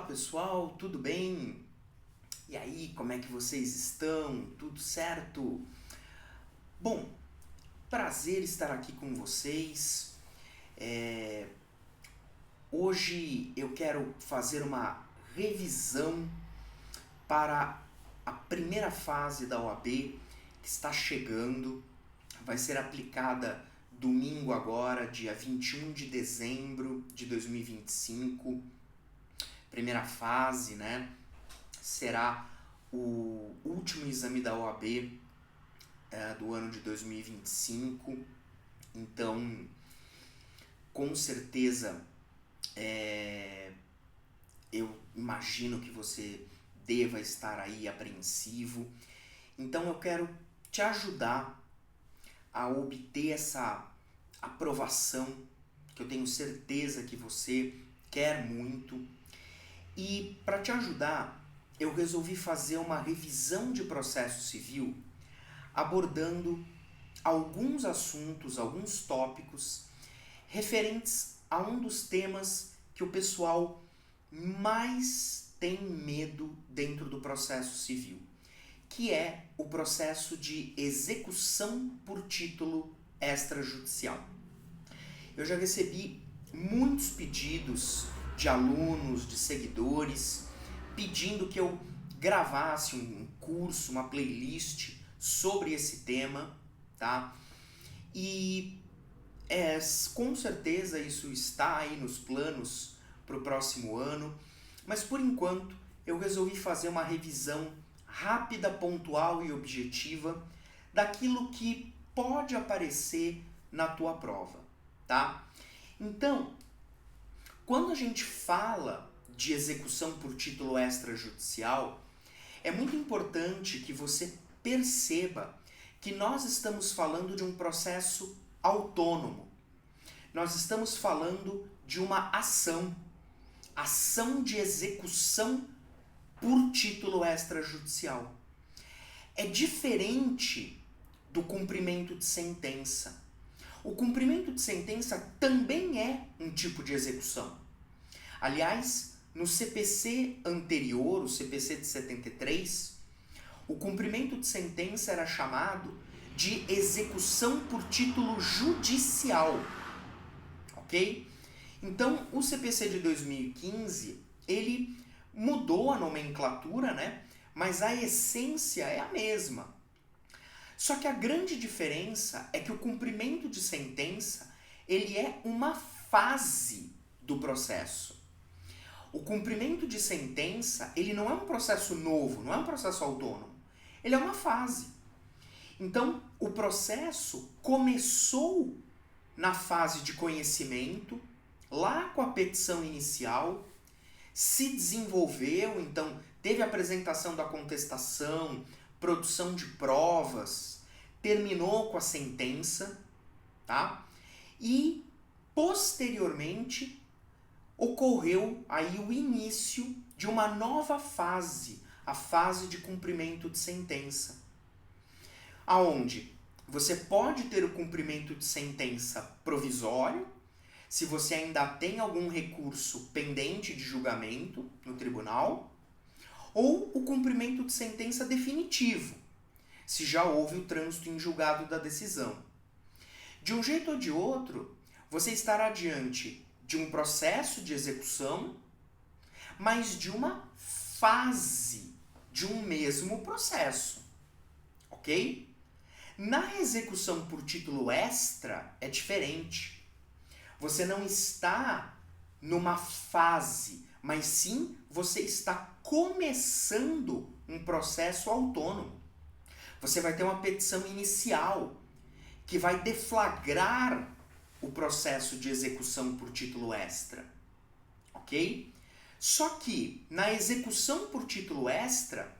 pessoal, tudo bem? E aí, como é que vocês estão? Tudo certo? Bom, prazer estar aqui com vocês. Hoje eu quero fazer uma revisão para a primeira fase da OAB que está chegando. Vai ser aplicada domingo agora, dia 21 de dezembro de 2025. Primeira fase, né? Será o último exame da OAB do ano de 2025. Então, com certeza, eu imagino que você deva estar aí apreensivo. Então, eu quero te ajudar a obter essa aprovação, que eu tenho certeza que você quer muito. E para te ajudar, eu resolvi fazer uma revisão de processo civil abordando alguns assuntos, alguns tópicos referentes a um dos temas que o pessoal mais tem medo dentro do processo civil, que é o processo de execução por título extrajudicial. Eu já recebi muitos pedidos de alunos, de seguidores, pedindo que eu gravasse um curso, uma playlist sobre esse tema, tá? E com certeza isso está aí nos planos para o próximo ano, mas por enquanto eu resolvi fazer uma revisão rápida, pontual e objetiva daquilo que pode aparecer na tua prova, tá? Então, quando a gente fala de execução por título extrajudicial, é muito importante que você perceba que nós estamos falando de um processo autônomo. Nós estamos falando de uma ação de execução por título extrajudicial. É diferente do cumprimento de sentença. O cumprimento de sentença também é um tipo de execução. Aliás, no CPC anterior, o CPC de 73, o cumprimento de sentença era chamado de execução por título judicial, ok? Então, o CPC de 2015, ele mudou a nomenclatura, né? Mas a essência é a mesma. Só que a grande diferença é que o cumprimento de sentença, ele é uma fase do processo. O cumprimento de sentença, ele não é um processo novo, não é um processo autônomo. Ele é uma fase. Então, o processo começou na fase de conhecimento, lá com a petição inicial, se desenvolveu, então teve a apresentação da contestação, produção de provas, terminou com a sentença, tá? E, posteriormente, ocorreu aí o início de uma nova fase, a fase de cumprimento de sentença, aonde você pode ter o cumprimento de sentença provisório, se você ainda tem algum recurso pendente de julgamento no tribunal, ou o cumprimento de sentença definitivo, se já houve o trânsito em julgado da decisão. De um jeito ou de outro, você estará diante de um processo de execução, mas de uma fase de um mesmo processo, ok? Na execução por título extra é diferente. Você não está numa fase, mas sim você está começando um processo autônomo. Você vai ter uma petição inicial que vai deflagrar o processo de execução por título extra, ok? Só que na execução por título extra,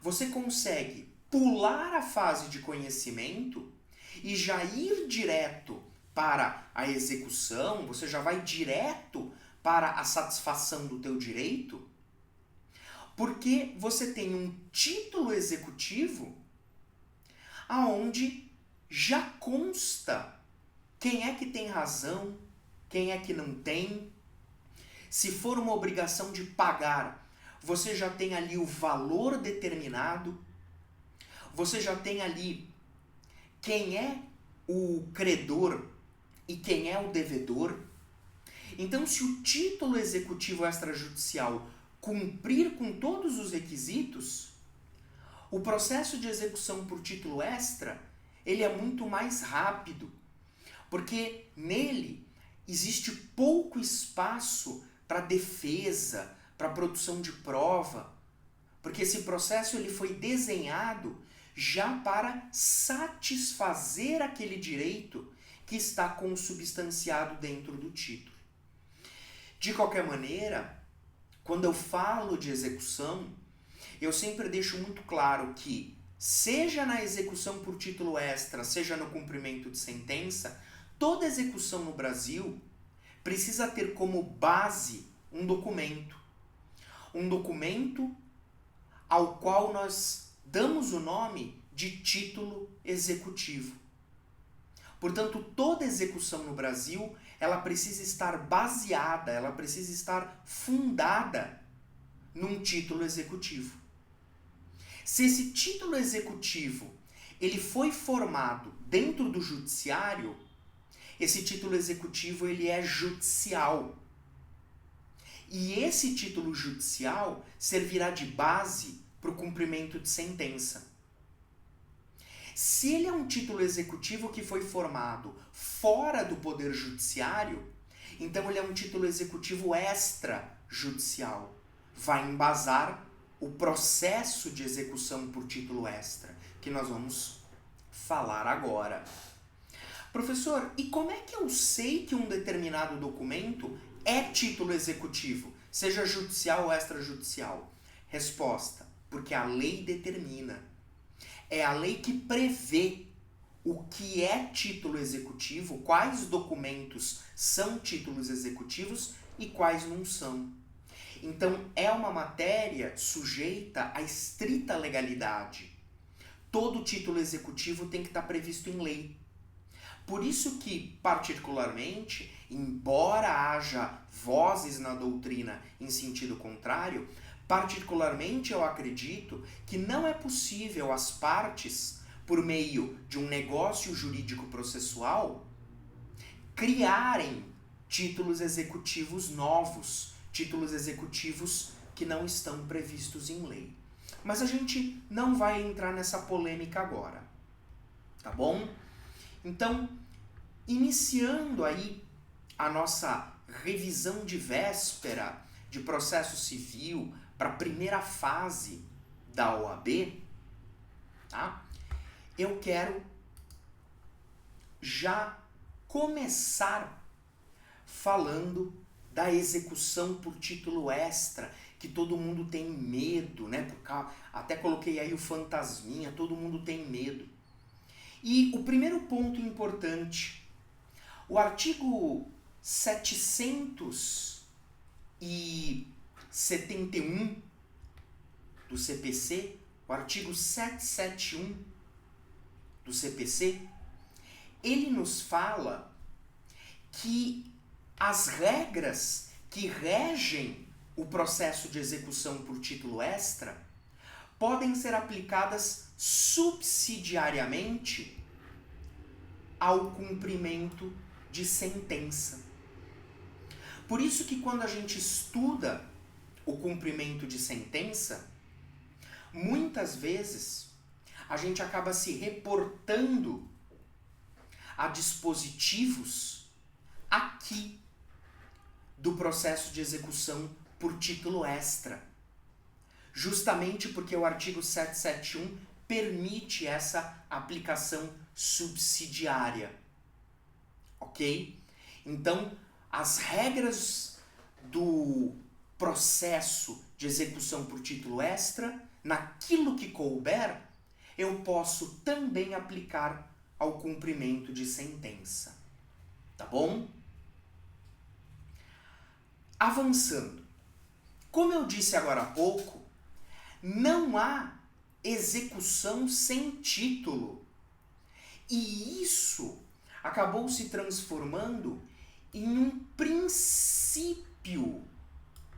você consegue pular a fase de conhecimento e já ir direto para a execução, você já vai direto para a satisfação do teu direito, porque você tem um título executivo aonde já consta quem é que tem razão, quem é que não tem, Se for uma obrigação de pagar, você já tem ali o valor determinado, você já tem ali quem é o credor e quem é o devedor. Então, se o título executivo extrajudicial cumprir com todos os requisitos, o processo de execução por título extra, ele é muito mais rápido, porque nele existe pouco espaço para defesa, para produção de prova, porque esse processo ele foi desenhado já para satisfazer aquele direito que está consubstanciado dentro do título. De qualquer maneira, quando eu falo de execução, eu sempre deixo muito claro que, seja na execução por título extra, seja no cumprimento de sentença, toda execução no Brasil precisa ter como base um documento. Um documento ao qual nós damos o nome de título executivo. Portanto, toda execução no Brasil, ela precisa estar baseada, ela precisa estar fundada num título executivo. Se esse título executivo ele foi formado dentro do judiciário, esse título executivo ele é judicial. E esse título judicial servirá de base para o cumprimento de sentença. Se ele é um título executivo que foi formado fora do Poder Judiciário, então ele é um título executivo extrajudicial. Vai embasar o processo de execução por título extra, que nós vamos falar agora. Professor, e como é que eu sei que um determinado documento é título executivo, seja judicial ou extrajudicial? Resposta: porque a lei determina. É a lei que prevê o que é título executivo, quais documentos são títulos executivos e quais não são. Então, é uma matéria sujeita à estrita legalidade. Todo título executivo tem que estar previsto em lei. Por isso que, particularmente, embora haja vozes na doutrina em sentido contrário, particularmente eu acredito que não é possível as partes, por meio de um negócio jurídico processual, criarem títulos executivos novos, títulos executivos que não estão previstos em lei. Mas a gente não vai entrar nessa polêmica agora, tá bom? Então, iniciando aí a nossa revisão de véspera de processo civil para a primeira fase da OAB, tá? Eu quero já começar falando da execução por título extra, que todo mundo tem medo, né? Até coloquei aí o fantasminha, todo mundo tem medo. E o primeiro ponto importante, o artigo 771 do CPC, o artigo 771 do CPC, ele nos fala que as regras que regem o processo de execução por título extra podem ser aplicadas subsidiariamente ao cumprimento de sentença. Por isso que quando a gente estuda o cumprimento de sentença, muitas vezes a gente acaba se reportando a dispositivos aqui do processo de execução por título extra. Justamente porque o artigo 771 permite essa aplicação subsidiária. Ok? Então, as regras do processo de execução por título extra, naquilo que couber, eu posso também aplicar ao cumprimento de sentença. Tá bom? Avançando. Como eu disse agora há pouco, não há execução sem título. E isso acabou se transformando em um princípio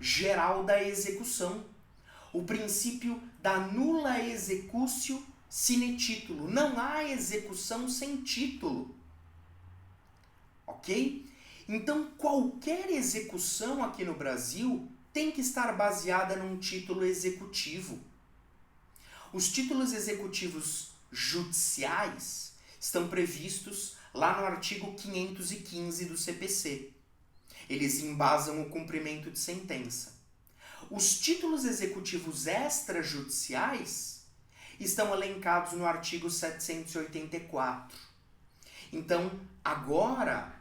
geral da execução, o princípio da nulla executio sine titulo. Não há execução sem título. Ok? Então, qualquer execução aqui no Brasil tem que estar baseada num título executivo. Os títulos executivos judiciais estão previstos lá no artigo 515 do CPC. Eles embasam o cumprimento de sentença. Os títulos executivos extrajudiciais estão elencados no artigo 784. Então, agora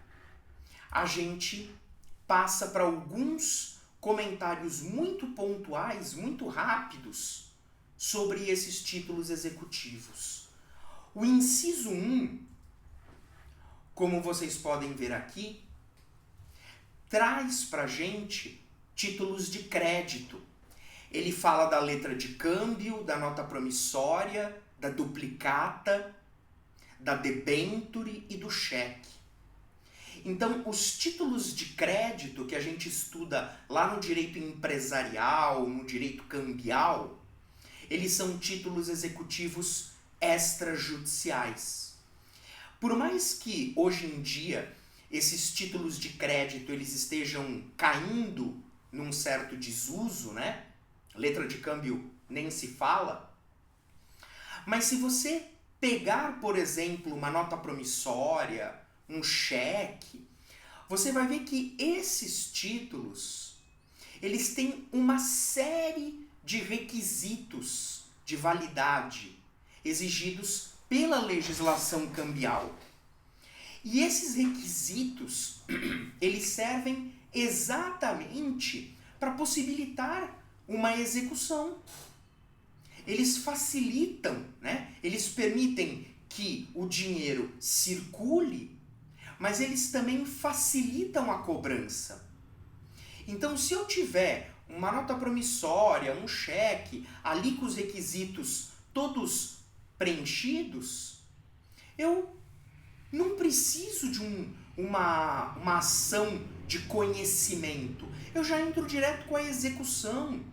a gente passa para alguns comentários muito pontuais, muito rápidos, sobre esses títulos executivos. O inciso 1, como vocês podem ver aqui, traz para a gente títulos de crédito. Ele fala da letra de câmbio, da nota promissória, da duplicata, da debenture e do cheque. Então, os títulos de crédito que a gente estuda lá no direito empresarial, no direito cambial, eles são títulos executivos extrajudiciais. Por mais que hoje em dia esses títulos de crédito eles estejam caindo num certo desuso, né? Letra de câmbio nem se fala. Mas se você pegar, por exemplo, uma nota promissória, um cheque, você vai ver que esses títulos, eles têm uma série de requisitos de validade exigidos pela legislação cambial. E esses requisitos, eles servem exatamente para possibilitar uma execução. Eles facilitam, né? Eles permitem que o dinheiro circule, mas eles também facilitam a cobrança. Então, se eu tiver uma nota promissória, um cheque, ali com os requisitos todos preenchidos, eu não preciso de uma ação de conhecimento. Eu já entro direto com a execução.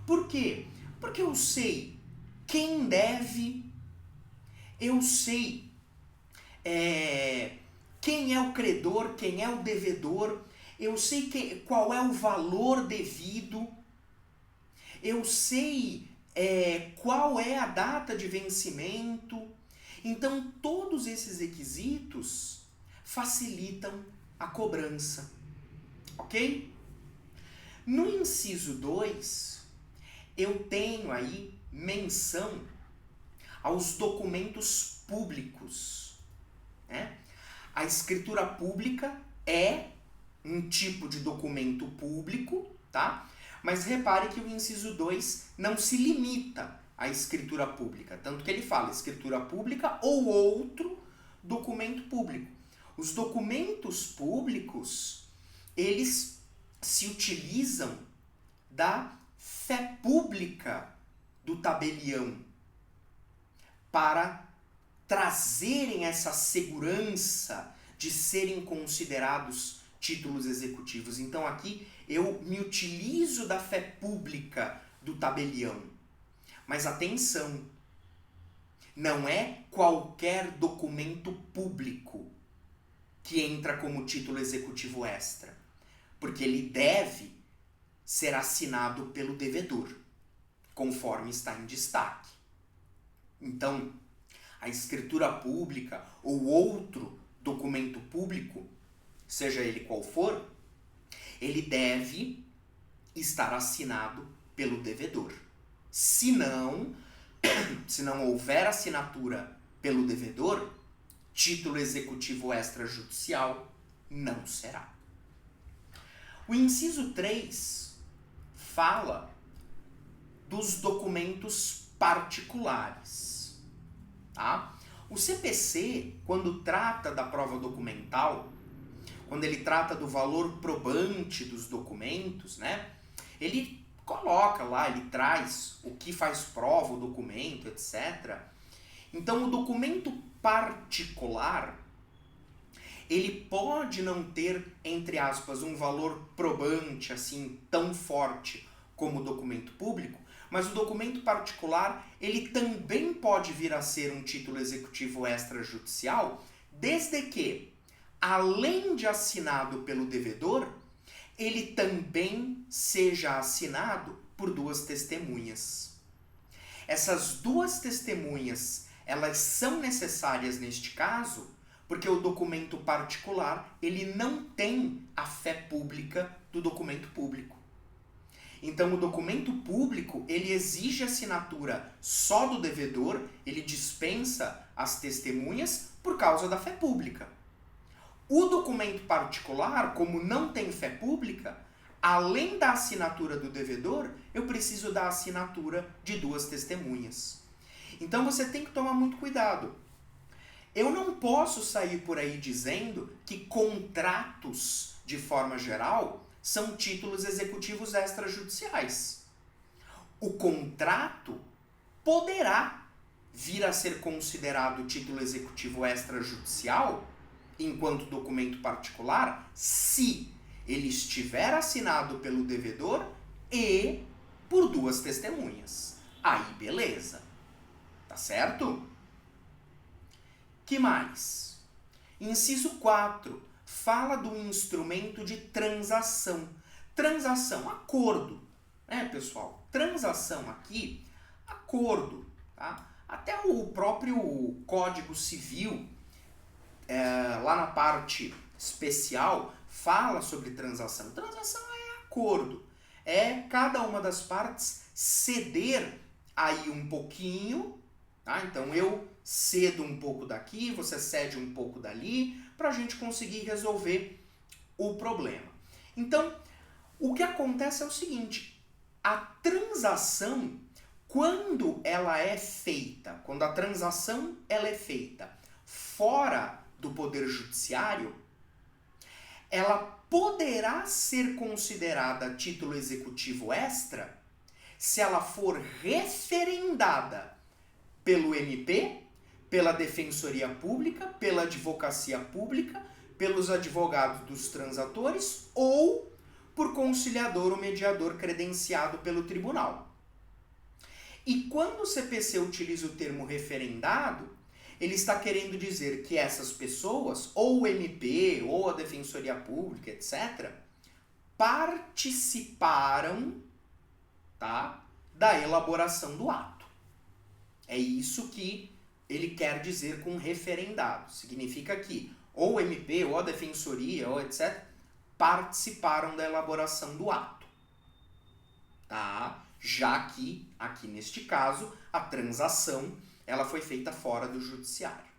Por quê? Porque eu sei quem deve, eu sei quem é o credor, quem é o devedor, eu sei qual é o valor devido, eu sei qual é a data de vencimento. Então, todos esses requisitos facilitam a cobrança, ok? No inciso 2, eu tenho aí menção aos documentos públicos, né? A escritura pública é um tipo de documento público, tá? Mas repare que o inciso 2 não se limita à escritura pública, tanto que ele fala escritura pública ou outro documento público. Os documentos públicos, eles se utilizam da fé pública do tabelião para trazerem essa segurança de serem considerados títulos executivos. Então aqui eu me utilizo da fé pública do tabelião. Mas atenção, não é qualquer documento público que entra como título executivo extra, porque ele deve ser assinado pelo devedor, conforme está em destaque. Então, a escritura pública ou outro documento público, seja ele qual for, ele deve estar assinado pelo devedor. Se não houver assinatura pelo devedor, título executivo extrajudicial não será. O inciso 3 fala dos documentos particulares. Tá? O CPC, quando trata da prova documental, quando ele trata do valor probante dos documentos, né, ele coloca lá, ele traz o que faz prova, o documento, etc. Então, o documento particular, ele pode não ter, entre aspas, um valor probante assim tão forte como o documento público, mas o documento particular ele também pode vir a ser um título executivo extrajudicial, desde que, além de assinado pelo devedor, ele também seja assinado por duas testemunhas. Essas duas testemunhas, elas são necessárias neste caso, porque o documento particular, ele não tem a fé pública do documento público. Então, o documento público, ele exige assinatura só do devedor, ele dispensa as testemunhas por causa da fé pública. O documento particular, como não tem fé pública, além da assinatura do devedor, eu preciso da assinatura de duas testemunhas. Então, você tem que tomar muito cuidado. Eu não posso sair por aí dizendo que contratos, de forma geral, são títulos executivos extrajudiciais. O contrato poderá vir a ser considerado título executivo extrajudicial enquanto documento particular se ele estiver assinado pelo devedor e por duas testemunhas. Aí beleza. Tá certo? Que mais? Inciso 4. Fala do instrumento de transação. Transação, acordo. Né, pessoal? Transação aqui, acordo. Tá? Até o próprio Código Civil, lá na parte especial, fala sobre transação. Transação é acordo. É cada uma das partes ceder aí um pouquinho. Tá? Então eu cedo um pouco daqui, você cede um pouco dali, para a gente conseguir resolver o problema. Então, o que acontece é o seguinte, a transação, quando ela é feita, quando a transação ela é feita fora do Poder Judiciário, ela poderá ser considerada título executivo extra se ela for referendada pelo MP, pela Defensoria Pública, pela Advocacia Pública, pelos advogados dos transatores ou por conciliador ou mediador credenciado pelo tribunal. E quando o CPC utiliza o termo referendado, ele está querendo dizer que essas pessoas, ou o MP, ou a Defensoria Pública, etc., participaram, tá, da elaboração do ato. É isso que ele quer dizer com referendado. Significa que ou o MP, ou a Defensoria, ou etc., participaram da elaboração do ato. Tá? Já que, aqui neste caso, a transação ela foi feita fora do judiciário.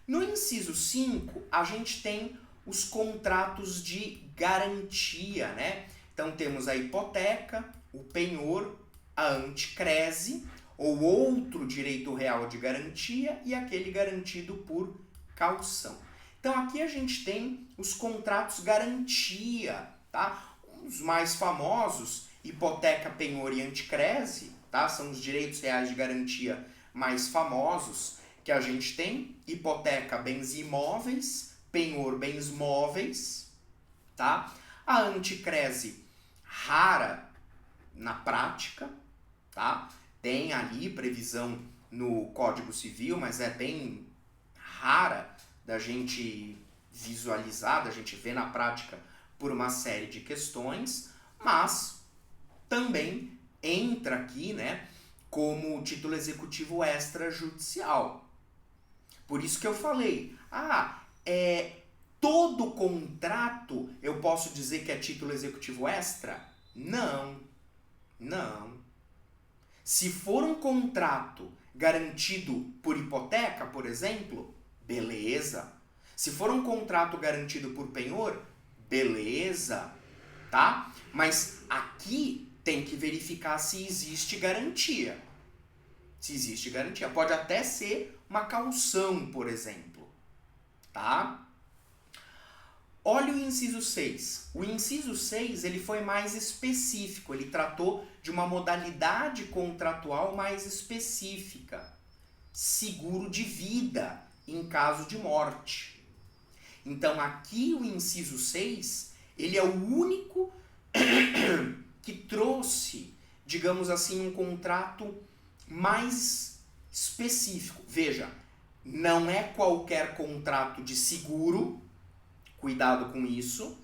No inciso 5, a gente tem os contratos de garantia, né? Então temos a hipoteca, o penhor, a anticrese, ou outro direito real de garantia e aquele garantido por caução. Então aqui a gente tem os contratos garantia, tá? Os mais famosos, hipoteca, penhor e anticrese, tá? São os direitos reais de garantia mais famosos que a gente tem. Hipoteca, bens imóveis, penhor, bens móveis, tá? A anticrese, rara na prática, tá? Tem ali previsão no Código Civil, mas é bem rara da gente visualizar, da gente ver na prática por uma série de questões, mas também entra aqui, né, como título executivo extrajudicial. Por isso que eu falei, todo contrato eu posso dizer que é título executivo extra? Não. Se for um contrato garantido por hipoteca, por exemplo, beleza. Se for um contrato garantido por penhor, beleza, tá? Mas aqui tem que verificar se existe garantia. Se existe garantia. Pode até ser uma caução, por exemplo, tá? Olha o inciso 6. O inciso 6 ele foi mais específico, ele tratou de uma modalidade contratual mais específica. Seguro de vida em caso de morte. Então aqui o inciso 6, ele é o único que trouxe, digamos assim, um contrato mais específico. Veja, não é qualquer contrato de seguro, cuidado com isso,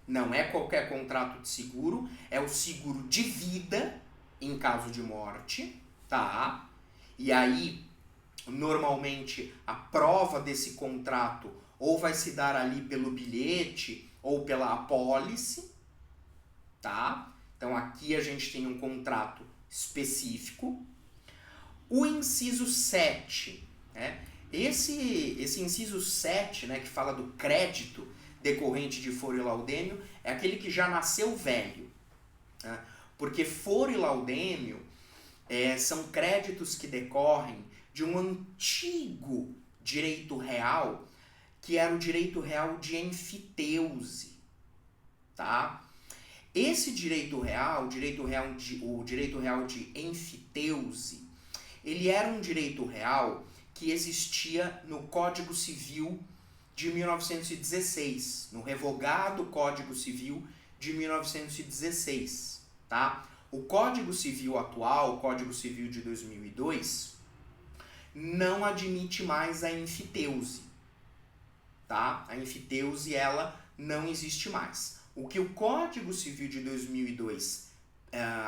não é qualquer contrato de seguro, é o seguro de vida em caso de morte, tá? E aí, normalmente, a prova desse contrato ou vai se dar ali pelo bilhete ou pela apólice, tá? Então aqui a gente tem um contrato específico. O inciso 7, né? Esse inciso 7, né, que fala do crédito decorrente de foro e laudêmio, é aquele que já nasceu velho, né? Porque foro e laudêmio são créditos que decorrem de um antigo direito real, que era o direito real de enfiteuse, tá? Esse direito real, o direito real de enfiteuse, ele era um direito real que existia no Código Civil de 1916, no revogado Código Civil de 1916, tá? O Código Civil atual, o Código Civil de 2002, não admite mais a enfiteuse, tá? A enfiteuse, ela não existe mais. O que o Código Civil de 2002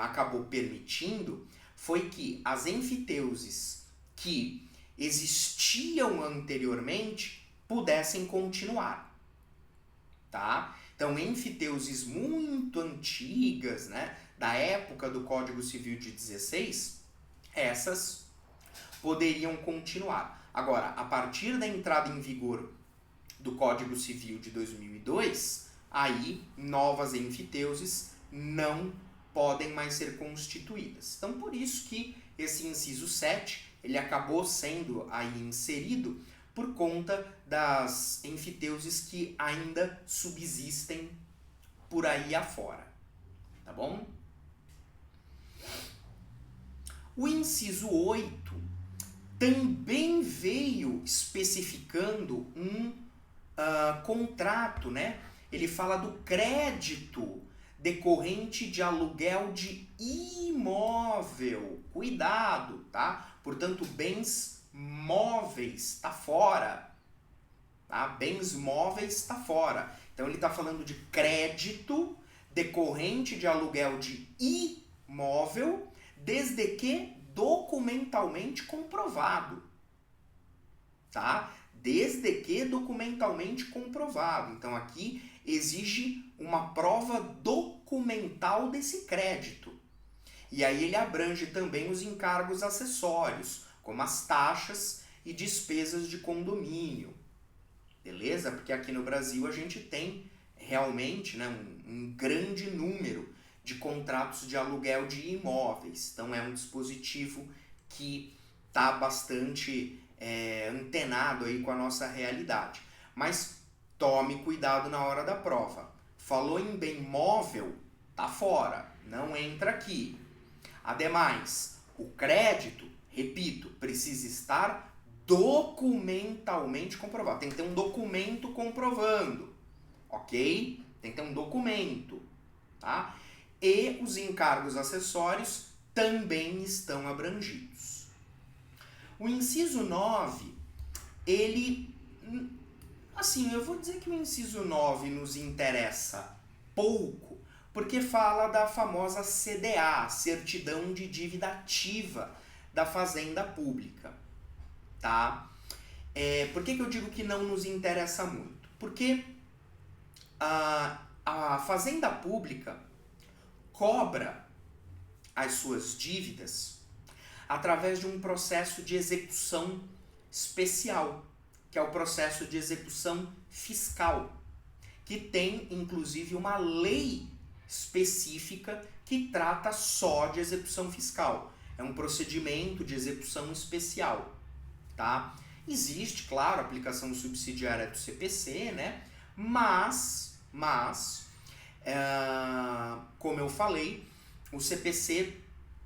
acabou permitindo foi que as enfiteuses que existiam anteriormente pudessem continuar, tá? Então, enfiteuses muito antigas, né, da época do Código Civil de 16, essas poderiam continuar. Agora, a partir da entrada em vigor do Código Civil de 2002, aí novas enfiteuses não podem mais ser constituídas. Então, por isso que esse inciso 7, ele acabou sendo aí inserido por conta das enfiteuses que ainda subsistem por aí afora, tá bom? O inciso 8 também veio especificando um contrato, né? Ele fala do crédito decorrente de aluguel de imóvel. Cuidado, tá? Portanto, bens móveis tá fora. Tá? Bens móveis tá fora. Então, ele está falando de crédito decorrente de aluguel de imóvel, desde que documentalmente comprovado. Tá? Desde que documentalmente comprovado. Então, aqui exige uma prova documental desse crédito. E aí ele abrange também os encargos acessórios, como as taxas e despesas de condomínio. Beleza? Porque aqui no Brasil a gente tem realmente, né, um grande número de contratos de aluguel de imóveis. Então é um dispositivo que está bastante antenado aí com a nossa realidade. Mas tome cuidado na hora da prova. Falou em bem móvel, tá fora, não entra aqui. Ademais, o crédito, repito, precisa estar documentalmente comprovado. Tem que ter um documento comprovando, ok? Tem que ter um documento, tá? E os encargos acessórios também estão abrangidos. O inciso 9, ele... Assim, eu vou dizer que o inciso 9 nos interessa pouco, porque fala da famosa CDA, Certidão de Dívida Ativa da Fazenda Pública, tá? Por que eu digo que não nos interessa muito? Porque a Fazenda Pública cobra as suas dívidas através de um processo de execução especial, que é o processo de execução fiscal, que tem inclusive uma lei específica que trata só de execução fiscal. É um procedimento de execução especial, tá? Existe, claro, a aplicação subsidiária do CPC, né? Mas como eu falei, o CPC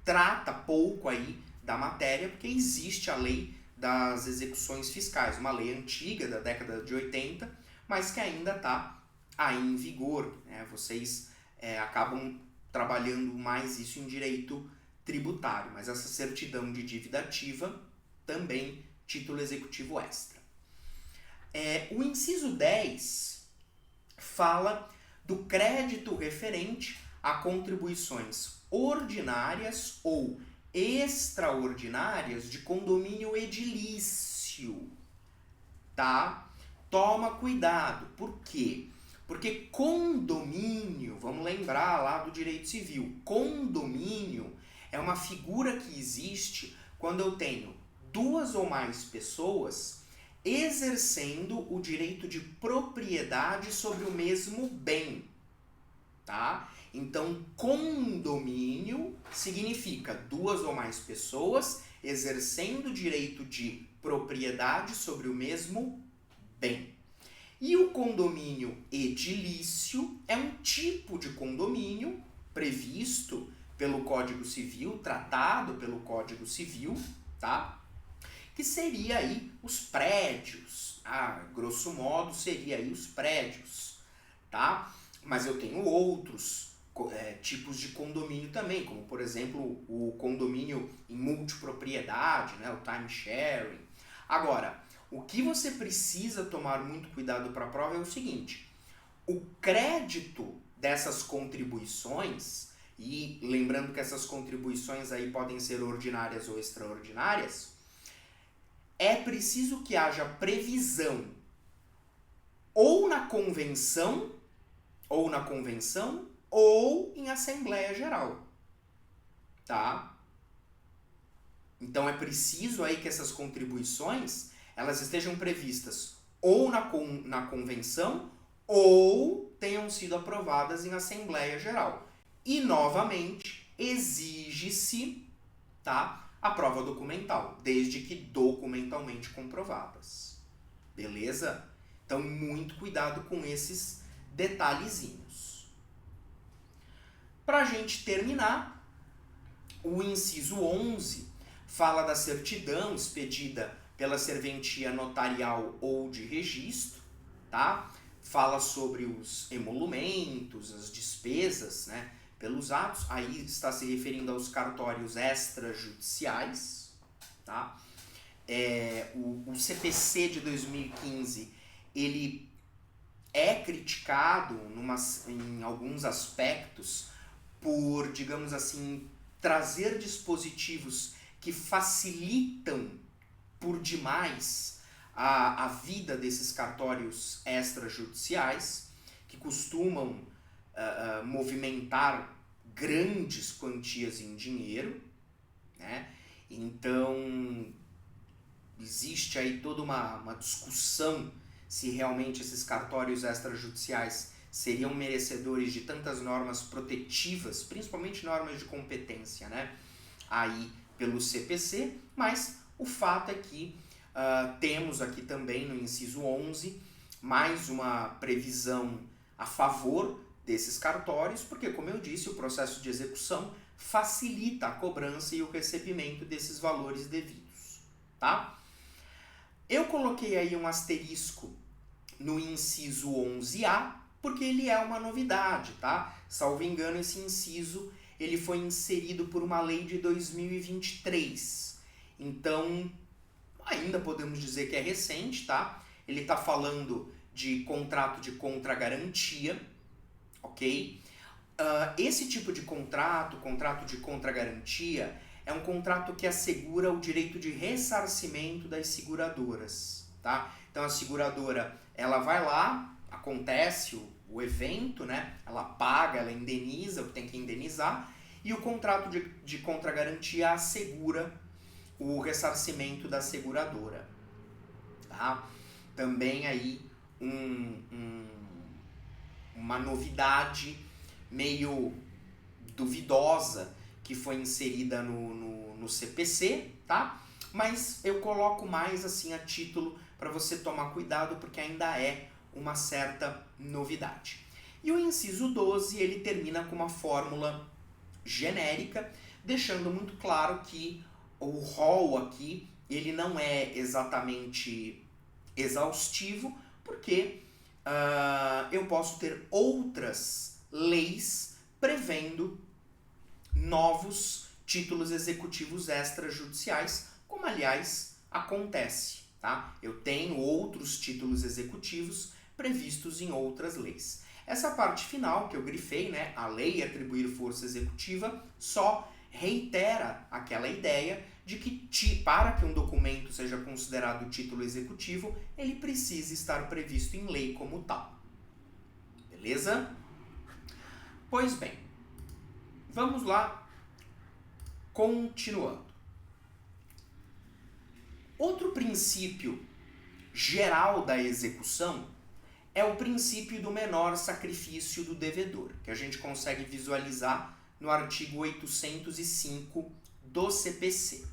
trata pouco aí da matéria, porque existe a lei das execuções fiscais, uma lei antiga da década de 80, mas que ainda está aí em vigor, né? Vocês acabam trabalhando mais isso em direito tributário, mas essa certidão de dívida ativa também título executivo extra. O inciso 10 fala do crédito referente a contribuições ordinárias ou extraordinárias de condomínio edilício, tá? Toma cuidado, por quê? Porque condomínio, vamos lembrar lá do direito civil, condomínio é uma figura que existe quando eu tenho duas ou mais pessoas exercendo o direito de propriedade sobre o mesmo bem, tá? Então, condomínio significa duas ou mais pessoas exercendo o direito de propriedade sobre o mesmo bem. E o condomínio edilício é um tipo de condomínio previsto pelo Código Civil, tratado pelo Código Civil, tá? Que seria aí os prédios, grosso modo seria aí os prédios, tá? Mas eu tenho outros tipos de condomínio também, como por exemplo o condomínio em multipropriedade, né, o time sharing. Agora, o que você precisa tomar muito cuidado para a prova é o seguinte: o crédito dessas contribuições, e lembrando que essas contribuições aí podem ser ordinárias ou extraordinárias, é preciso que haja previsão ou na convenção ou em Assembleia Geral, tá? Então é preciso aí que essas contribuições elas estejam previstas ou na convenção ou tenham sido aprovadas em Assembleia Geral. E, novamente, exige-se, tá, a prova documental, desde que documentalmente comprovadas. Beleza? Então, muito cuidado com esses detalhezinhos. Para a gente terminar, o inciso 11 fala da certidão expedida pela serventia notarial ou de registro, tá? Fala sobre os emolumentos, as despesas, né, pelos atos. Aí está se referindo aos cartórios extrajudiciais, tá? O CPC de 2015, ele é criticado em alguns aspectos por, digamos assim, trazer dispositivos que facilitam por demais a vida desses cartórios extrajudiciais, que costumam movimentar grandes quantias em dinheiro, né? Então, existe aí toda uma discussão se realmente esses cartórios extrajudiciais seriam merecedores de tantas normas protetivas, principalmente normas de competência, né? Aí pelo CPC, mas o fato é que temos aqui também no inciso 11 mais uma previsão a favor desses cartórios, porque, como eu disse, o processo de execução facilita a cobrança e o recebimento desses valores devidos, tá? Eu coloquei aí um asterisco no inciso 11A, porque ele é uma novidade, tá? Salvo engano, esse inciso ele foi inserido por uma lei de 2023. Então, ainda podemos dizer que é recente, tá? Ele está falando de contrato de contragarantia, ok? Esse tipo de contrato de contragarantia, é um contrato que assegura o direito de ressarcimento das seguradoras, tá? Então a seguradora, ela vai lá, acontece o evento, né? Ela paga, ela indeniza o que tem que indenizar, e o contrato de contragarantia assegura o ressarcimento da seguradora, tá? Também aí uma novidade meio duvidosa que foi inserida no CPC, tá? Mas eu coloco mais assim a título para você tomar cuidado, porque ainda é uma certa novidade. E o inciso 12, ele termina com uma fórmula genérica, deixando muito claro que o rol aqui, ele não é exatamente exaustivo, porque eu posso ter outras leis prevendo novos títulos executivos extrajudiciais, como aliás acontece, tá? Eu tenho outros títulos executivos previstos em outras leis. Essa parte final que eu grifei, né, a lei atribuir força executiva, só reitera aquela ideia de que para que um documento seja considerado título executivo, ele precisa estar previsto em lei como tal. Beleza? Pois bem, vamos lá, continuando. Outro princípio geral da execução é o princípio do menor sacrifício do devedor, que a gente consegue visualizar no artigo 805 do CPC.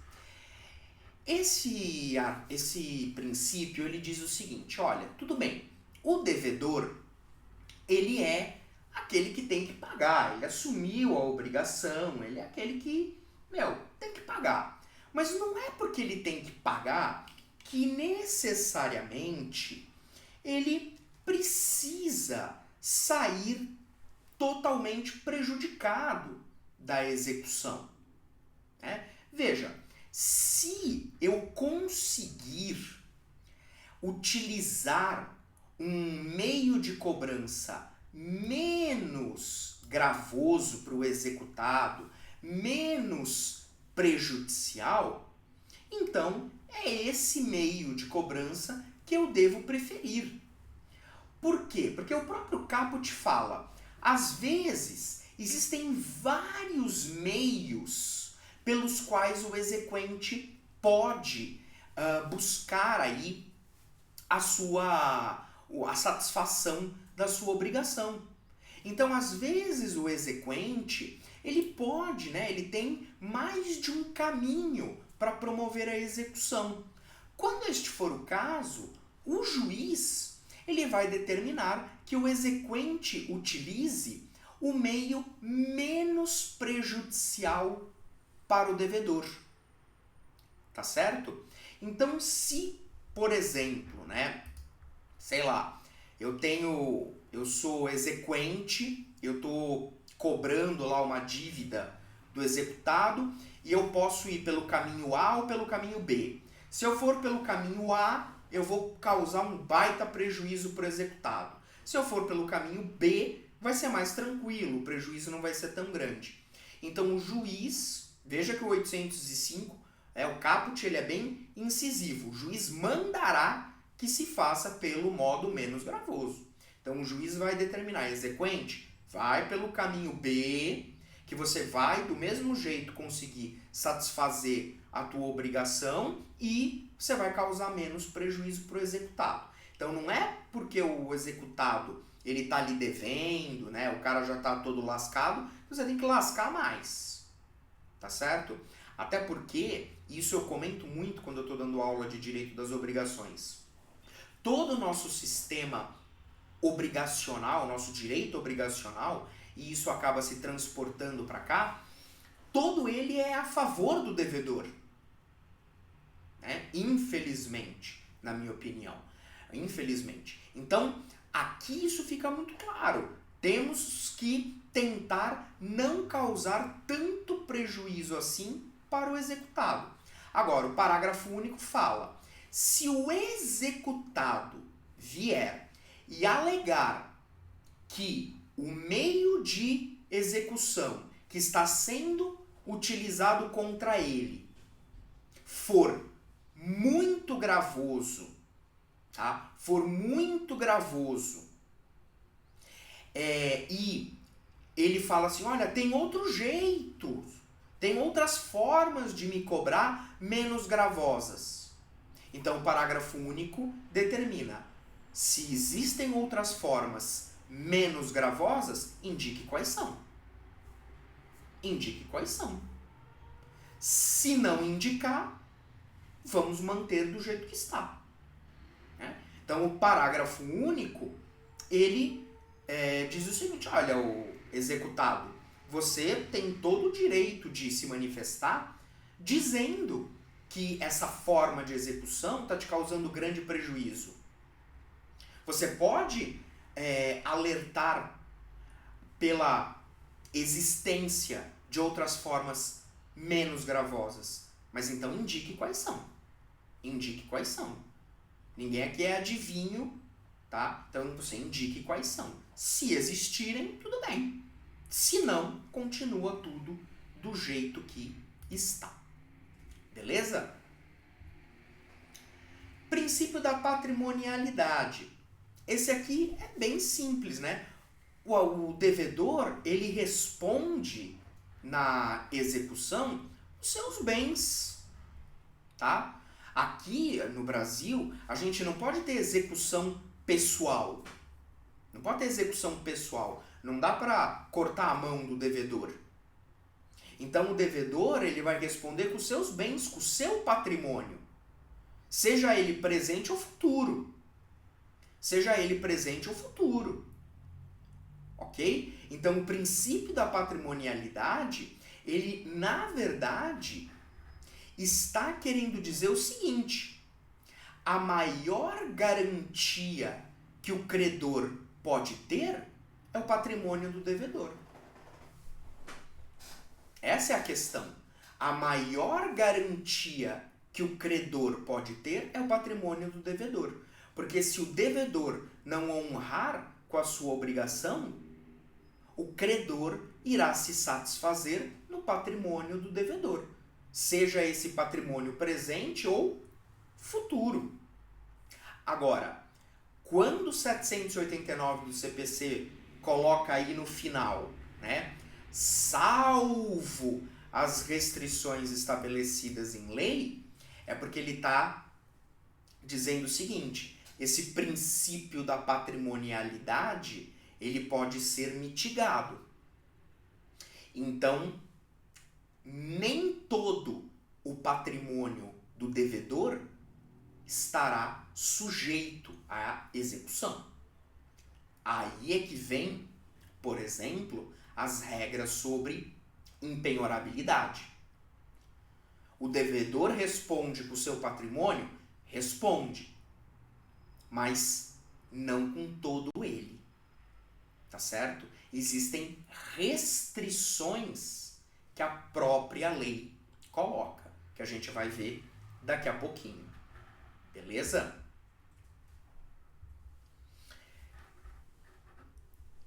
Esse princípio ele diz o seguinte, olha, tudo bem, o devedor ele é aquele que tem que pagar, ele assumiu a obrigação, ele é aquele que, tem que pagar. Mas não é porque ele tem que pagar que necessariamente ele precisa sair totalmente prejudicado da execução. Né? Veja, se eu conseguir utilizar um meio de cobrança menos gravoso para o executado, menos prejudicial, então é esse meio de cobrança que eu devo preferir. Por quê? Porque o próprio caput fala, às vezes existem vários meios pelos quais o exequente pode buscar aí a satisfação da sua obrigação. Então, às vezes o exequente, ele pode, ele tem mais de um caminho para promover a execução. Quando este for o caso, o juiz ele vai determinar que o exequente utilize o meio menos prejudicial para o devedor. Tá certo? Então, se, por exemplo, eu sou exequente, eu estou cobrando lá uma dívida do executado e eu posso ir pelo caminho A ou pelo caminho B. Se eu for pelo caminho A, eu vou causar um baita prejuízo para o executado. Se eu for pelo caminho B, vai ser mais tranquilo, o prejuízo não vai ser tão grande. Então o juiz, veja que o 805, o caput, ele é bem incisivo. O juiz mandará que se faça pelo modo menos gravoso. Então o juiz vai determinar, exequente, vai pelo caminho B, que você vai do mesmo jeito conseguir satisfazer a tua obrigação e você vai causar menos prejuízo para o executado. Então não é porque o executado ele está ali devendo, o cara já está todo lascado, você tem que lascar mais, tá certo? Até porque, isso eu comento muito quando eu estou dando aula de direito das obrigações. Todo o nosso sistema obrigacional, nosso direito obrigacional, e isso acaba se transportando para cá, todo ele é a favor do devedor. Infelizmente, na minha opinião. Infelizmente. Então, aqui isso fica muito claro. Temos que tentar não causar tanto prejuízo assim para o executado. Agora, o parágrafo único fala, se o executado vier e alegar que o meio de execução que está sendo utilizado contra ele for muito gravoso, tá? For muito gravoso, e ele fala assim, olha, tem outro jeito, tem outras formas de me cobrar menos gravosas. Então o parágrafo único determina, se existem outras formas menos gravosas, indique quais são. Indique quais são. Se não indicar, vamos manter do jeito que está. Então o parágrafo único, ele diz o seguinte, olha, o executado, você tem todo o direito de se manifestar dizendo que essa forma de execução está te causando grande prejuízo. Você pode alertar pela existência de outras formas menos gravosas. Mas então indique quais são. Indique quais são. Ninguém aqui é adivinho, tá? Então você indique quais são. Se existirem, tudo bem. Se não, continua tudo do jeito que está. Beleza? Princípio da patrimonialidade. Esse aqui é bem simples, né? O devedor, ele responde na execução os seus bens, tá? Aqui no Brasil, a gente não pode ter execução pessoal. Não pode ter execução pessoal. Não dá para cortar a mão do devedor. Então o devedor, ele vai responder com os seus bens, com o seu patrimônio. Seja ele presente ou futuro. Seja ele presente ou futuro. Ok? Então o princípio da patrimonialidade, ele na verdade está querendo dizer o seguinte: a maior garantia que o credor pode ter é o patrimônio do devedor. Essa é a questão. A maior garantia que o credor pode ter é o patrimônio do devedor. Porque se o devedor não honrar com a sua obrigação, o credor irá se satisfazer no patrimônio do devedor. Seja esse patrimônio presente ou futuro. Agora, quando o 789 do CPC coloca aí no final, né, salvo as restrições estabelecidas em lei, é porque ele está dizendo o seguinte: esse princípio da patrimonialidade, ele pode ser mitigado. Então, nem todo o patrimônio do devedor estará sujeito à execução. Aí é que vem, por exemplo, as regras sobre impenhorabilidade. O devedor responde com o seu patrimônio? Responde. Mas não com todo ele. Tá certo? Existem restrições que a própria lei coloca, que a gente vai ver daqui a pouquinho. Beleza?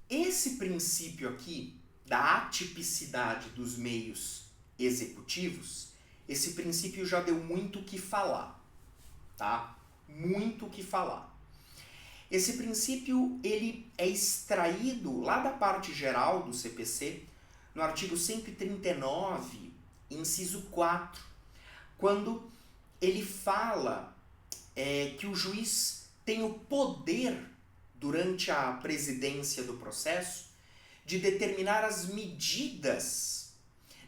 Esse princípio aqui da atipicidade dos meios executivos, esse princípio já deu muito o que falar, tá? Muito o que falar. Esse princípio, ele é extraído lá da parte geral do CPC, no artigo 139, inciso 4, quando ele fala que o juiz tem o poder, durante a presidência do processo, de determinar as medidas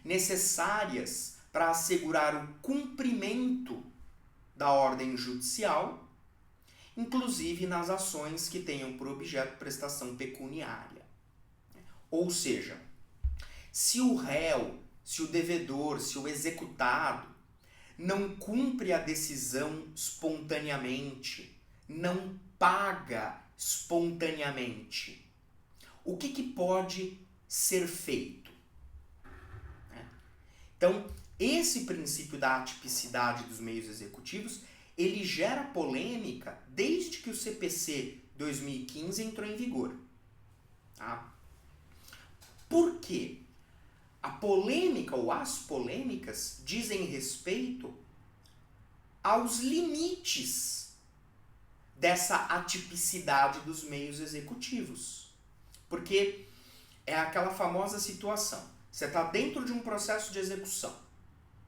necessárias para assegurar o cumprimento da ordem judicial, inclusive nas ações que tenham por objeto prestação pecuniária. Ou seja, se o réu, se o devedor, se o executado não cumpre a decisão espontaneamente, não paga espontaneamente, o que pode ser feito? Então, esse princípio da atipicidade dos meios executivos, ele gera polêmica desde que o CPC 2015 entrou em vigor. Tá? Por quê? A polêmica ou as polêmicas dizem respeito aos limites dessa atipicidade dos meios executivos. Porque é aquela famosa situação. Você está dentro de um processo de execução.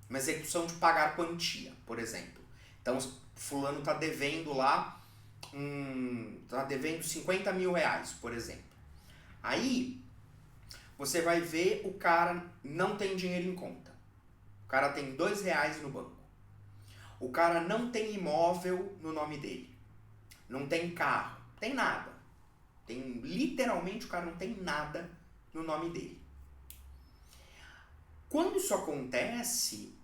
Uma execução de pagar quantia, por exemplo. Então, fulano está devendo lá, está devendo 50 mil reais, por exemplo. Aí, você vai ver o cara não tem dinheiro em conta. O cara tem 2 reais no banco. O cara não tem imóvel no nome dele. Não tem carro, tem nada. Literalmente o cara não tem nada no nome dele. Quando isso acontece,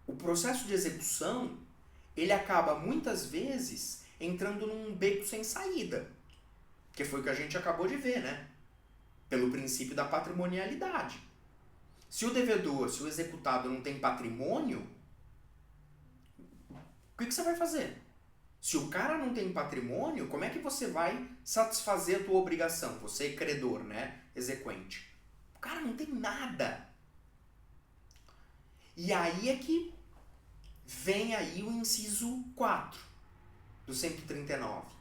o processo de execução, ele acaba muitas vezes entrando num beco sem saída. Que foi o que a gente acabou de ver, né? Pelo princípio da patrimonialidade. Se o devedor, se o executado não tem patrimônio, o que você vai fazer? Se o cara não tem patrimônio, como é que você vai satisfazer a tua obrigação? Você é credor, né? Exequente. O cara não tem nada. E aí é que vem aí o inciso 4 do 139.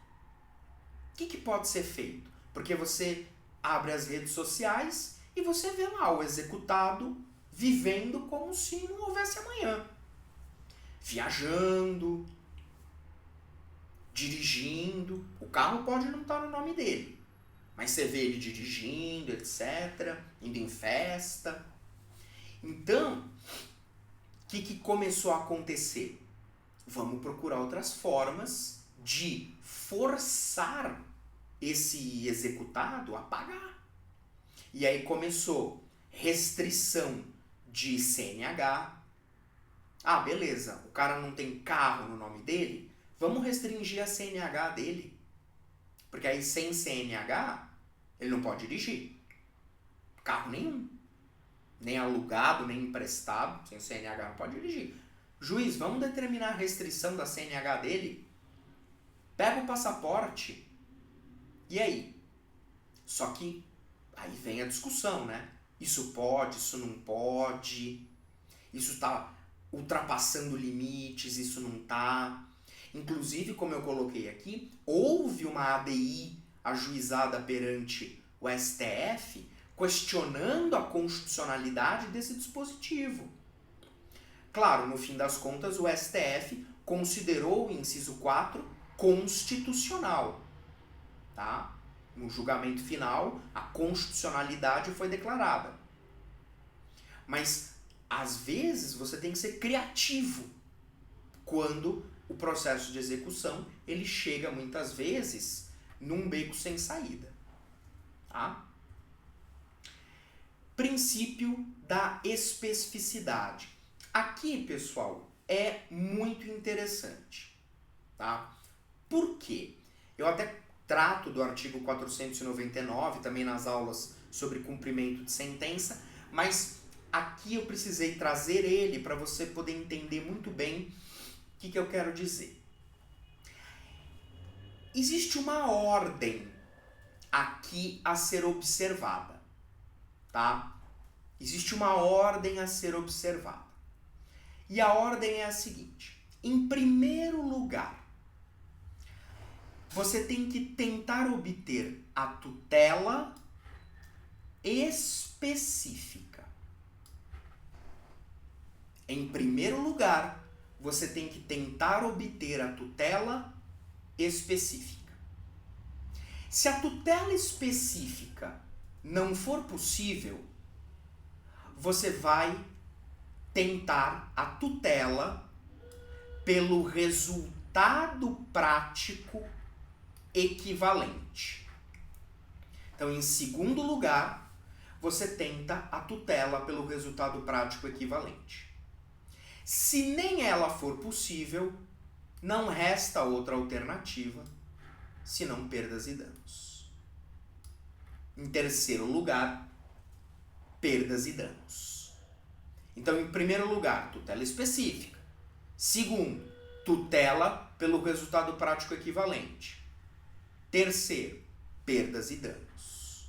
O que pode ser feito? Porque você abre as redes sociais e você vê lá o executado vivendo como se não houvesse amanhã. Viajando, dirigindo. O carro pode não estar no nome dele, mas você vê ele dirigindo, etc., indo em festa. Então, o que começou a acontecer? Vamos procurar outras formas de forçar esse executado a pagar. E aí começou restrição de CNH. Ah, beleza, o cara não tem carro no nome dele, vamos restringir a CNH dele. Porque aí sem CNH, ele não pode dirigir. Carro nenhum. Nem alugado, nem emprestado, sem CNH não pode dirigir. Juiz, vamos determinar a restrição da CNH dele? Pega o passaporte. E aí? Só que aí vem a discussão, né? Isso pode, isso não pode. Isso está ultrapassando limites, isso não está. Inclusive, como eu coloquei aqui, houve uma ADI ajuizada perante o STF questionando a constitucionalidade desse dispositivo. Claro, no fim das contas, o STF considerou o inciso 4 constitucional. Tá? No julgamento final, a constitucionalidade foi declarada. Mas, às vezes, você tem que ser criativo quando o processo de execução ele chega, muitas vezes, num beco sem saída. Tá? Princípio da especificidade. Aqui, pessoal, é muito interessante. Tá? Por quê? Eu até trato do artigo 499, também nas aulas sobre cumprimento de sentença, mas aqui eu precisei trazer ele para você poder entender muito bem o que eu quero dizer. Existe uma ordem aqui a ser observada, tá? Existe uma ordem a ser observada. E a ordem é a seguinte: em primeiro lugar, você tem que tentar obter a tutela específica. Em primeiro lugar, você tem que tentar obter a tutela específica. Se a tutela específica não for possível, você vai tentar a tutela pelo resultado prático equivalente. Então, em segundo lugar, você tenta a tutela pelo resultado prático equivalente. Se nem ela for possível, não resta outra alternativa senão perdas e danos. Em terceiro lugar, perdas e danos. Então, em primeiro lugar, tutela específica. Segundo, tutela pelo resultado prático equivalente. Terceiro, perdas e danos.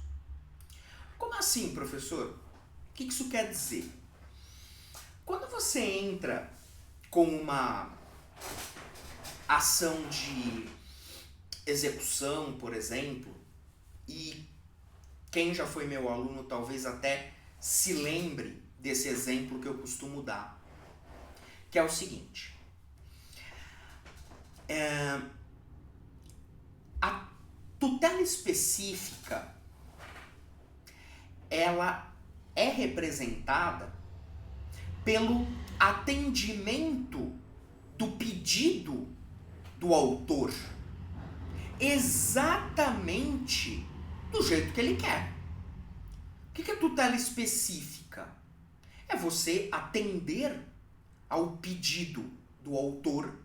Como assim, professor? O que isso quer dizer? Quando você entra com uma ação de execução, por exemplo, e quem já foi meu aluno talvez até se lembre desse exemplo que eu costumo dar, que é o seguinte: a tutela específica ela é representada pelo atendimento do pedido do autor exatamente do jeito que ele quer. O que é tutela específica? É você atender ao pedido do autor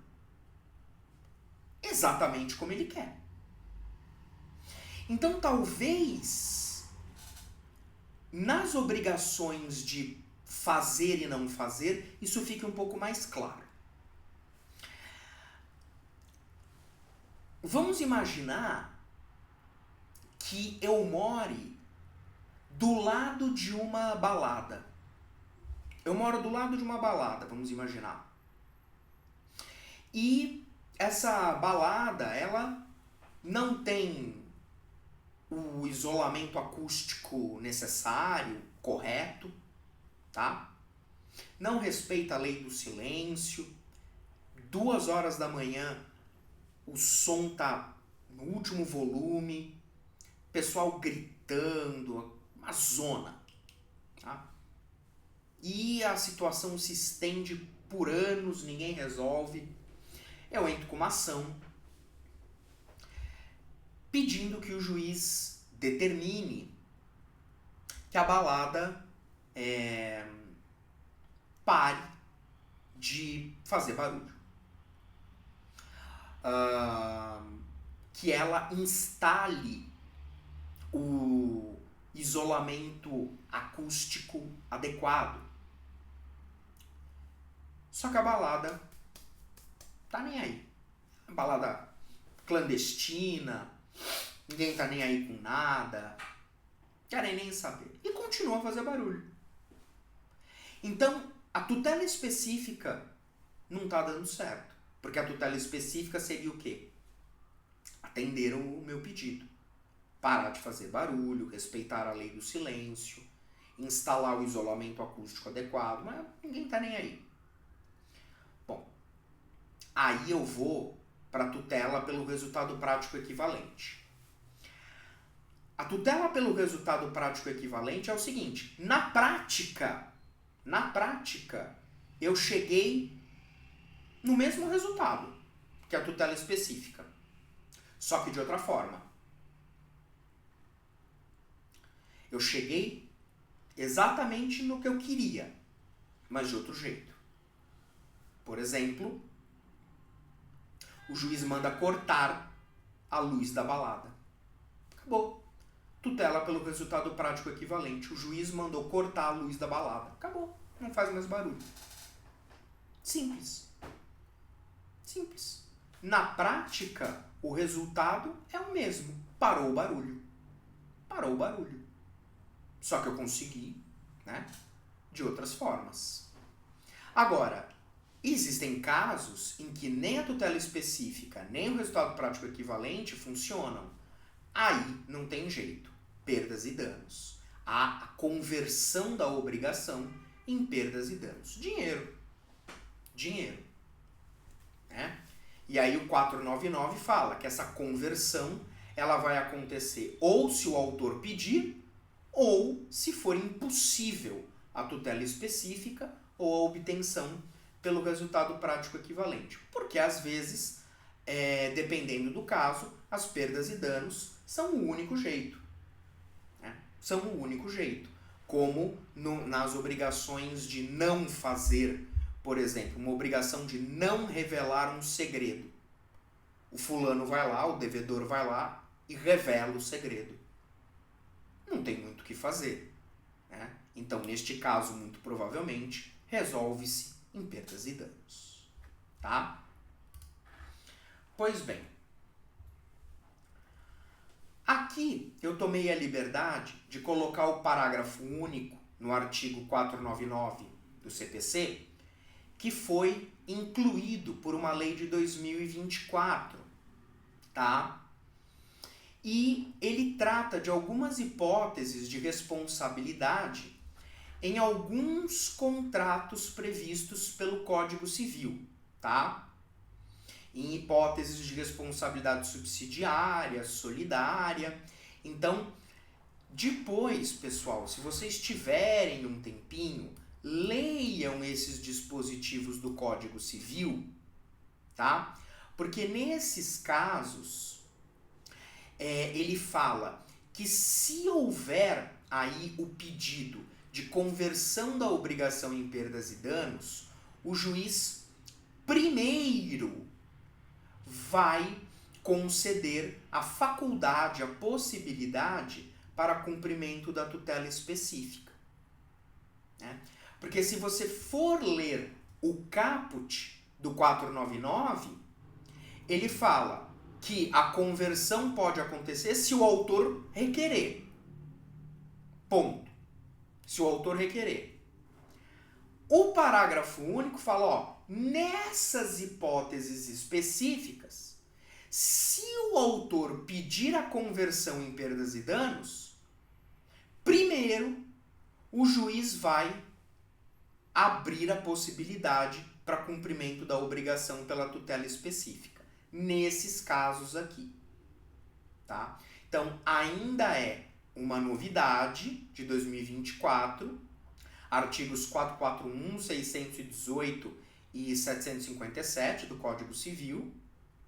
exatamente como ele quer. Então, talvez, nas obrigações de fazer e não fazer, isso fique um pouco mais claro. Vamos imaginar que eu more do lado de uma balada. Eu moro do lado de uma balada, vamos imaginar. E essa balada, ela não tem o isolamento acústico necessário, correto, tá? Não respeita a lei do silêncio. 2h da manhã, o som tá no último volume, pessoal gritando, uma zona, tá? E a situação se estende por anos, ninguém resolve. Eu entro com uma ação pedindo que o juiz determine que a balada pare de fazer barulho. Que ela instale o isolamento acústico adequado. Só que a balada tá nem aí. A balada clandestina, ninguém tá nem aí com nada, querem nem saber. E continua a fazer barulho. Então, a tutela específica não tá dando certo. Porque a tutela específica seria o quê? Atender o meu pedido. Parar de fazer barulho, respeitar a lei do silêncio, instalar o isolamento acústico adequado, mas ninguém tá nem aí. Bom, aí eu vou para a tutela pelo resultado prático equivalente. A tutela pelo resultado prático equivalente é o seguinte: na prática, eu cheguei no mesmo resultado que a tutela específica, só que de outra forma. Eu cheguei exatamente no que eu queria, mas de outro jeito. Por exemplo, o juiz manda cortar a luz da balada. Acabou. Tutela pelo resultado prático equivalente. O juiz mandou cortar a luz da balada. Acabou. Não faz mais barulho. Simples. Simples. Na prática, o resultado é o mesmo. Parou o barulho. Parou o barulho. Só que eu consegui, né, de outras formas. Agora, existem casos em que nem a tutela específica, nem o resultado prático equivalente funcionam. Aí não tem jeito. Perdas e danos. Há a conversão da obrigação em perdas e danos. Dinheiro. Dinheiro. Né? E aí o 499 fala que essa conversão ela vai acontecer ou se o autor pedir, ou se for impossível a tutela específica ou a obtenção pelo resultado prático equivalente. Porque às vezes, dependendo do caso, as perdas e danos são o único jeito. Né? São o único jeito. Como nas obrigações de não fazer, por exemplo, uma obrigação de não revelar um segredo. O fulano vai lá, o devedor vai lá e revela o segredo. Não tem muito o que fazer. Né? Então, neste caso, muito provavelmente, resolve-se em perdas e danos. Tá? Pois bem, aqui eu tomei a liberdade de colocar o parágrafo único no artigo 499 do CPC, que foi incluído por uma lei de 2024, tá? E ele trata de algumas hipóteses de responsabilidade em alguns contratos previstos pelo Código Civil, tá? Em hipóteses de responsabilidade subsidiária, solidária. Então, depois, pessoal, se vocês tiverem um tempinho, leiam esses dispositivos do Código Civil, tá? Porque nesses casos, ele fala que se houver aí o pedido de conversão da obrigação em perdas e danos, o juiz primeiro vai conceder a faculdade, a possibilidade para cumprimento da tutela específica. Né? Porque se você for ler o caput do 499, ele fala que a conversão pode acontecer se o autor requerer. Ponto. Se o autor requerer. O parágrafo único fala, ó, nessas hipóteses específicas, se o autor pedir a conversão em perdas e danos, primeiro o juiz vai abrir a possibilidade para cumprimento da obrigação pela tutela específica. Nesses casos aqui. Tá? Então, ainda é uma novidade de 2024, artigos 441, 618 e 757 do Código Civil,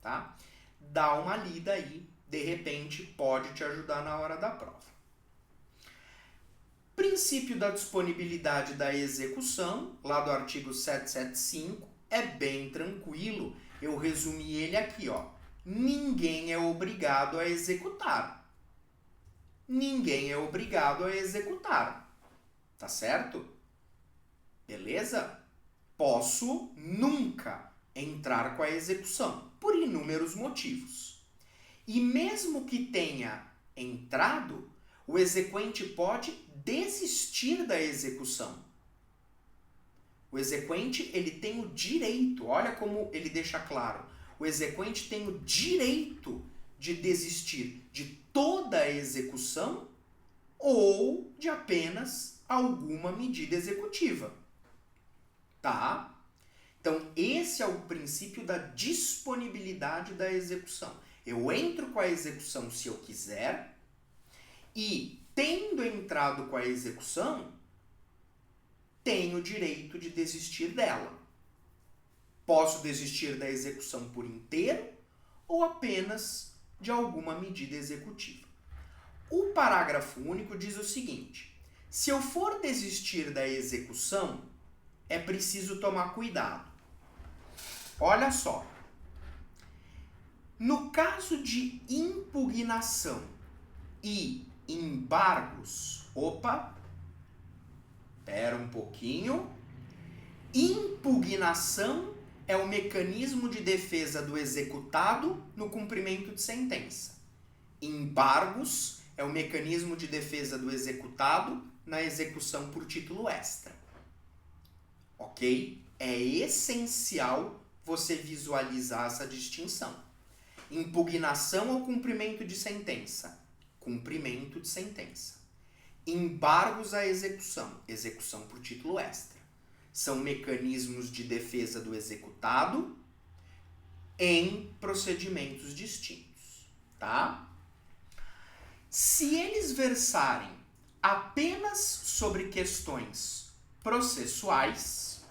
tá? Dá uma lida aí, de repente pode te ajudar na hora da prova. Princípio da disponibilidade da execução, lá do artigo 775, é bem tranquilo, eu resumi ele aqui, ó. Ninguém é obrigado a executar. Ninguém é obrigado a executar. Tá certo? Beleza? Posso nunca entrar com a execução, por inúmeros motivos. E mesmo que tenha entrado, o exequente pode desistir da execução. O exequente, ele tem o direito, olha como ele deixa claro, o exequente tem o direito de desistir de toda a execução ou de apenas alguma medida executiva. Tá? Então, esse é o princípio da disponibilidade da execução. Eu entro com a execução se eu quiser e, tendo entrado com a execução, tenho o direito de desistir dela. Posso desistir da execução por inteiro ou apenas de alguma medida executiva. O parágrafo único diz o seguinte: se eu for desistir da execução, é preciso tomar cuidado. Olha só. No caso de impugnação e embargos, espera um pouquinho. Impugnação é o mecanismo de defesa do executado no cumprimento de sentença. Embargos é o mecanismo de defesa do executado na execução por título extra. Ok? É essencial você visualizar essa distinção. Impugnação ao cumprimento de sentença. Cumprimento de sentença. Embargos à execução. Execução por título extra. São mecanismos de defesa do executado em procedimentos distintos. Tá? Se eles versarem apenas sobre questões processuais,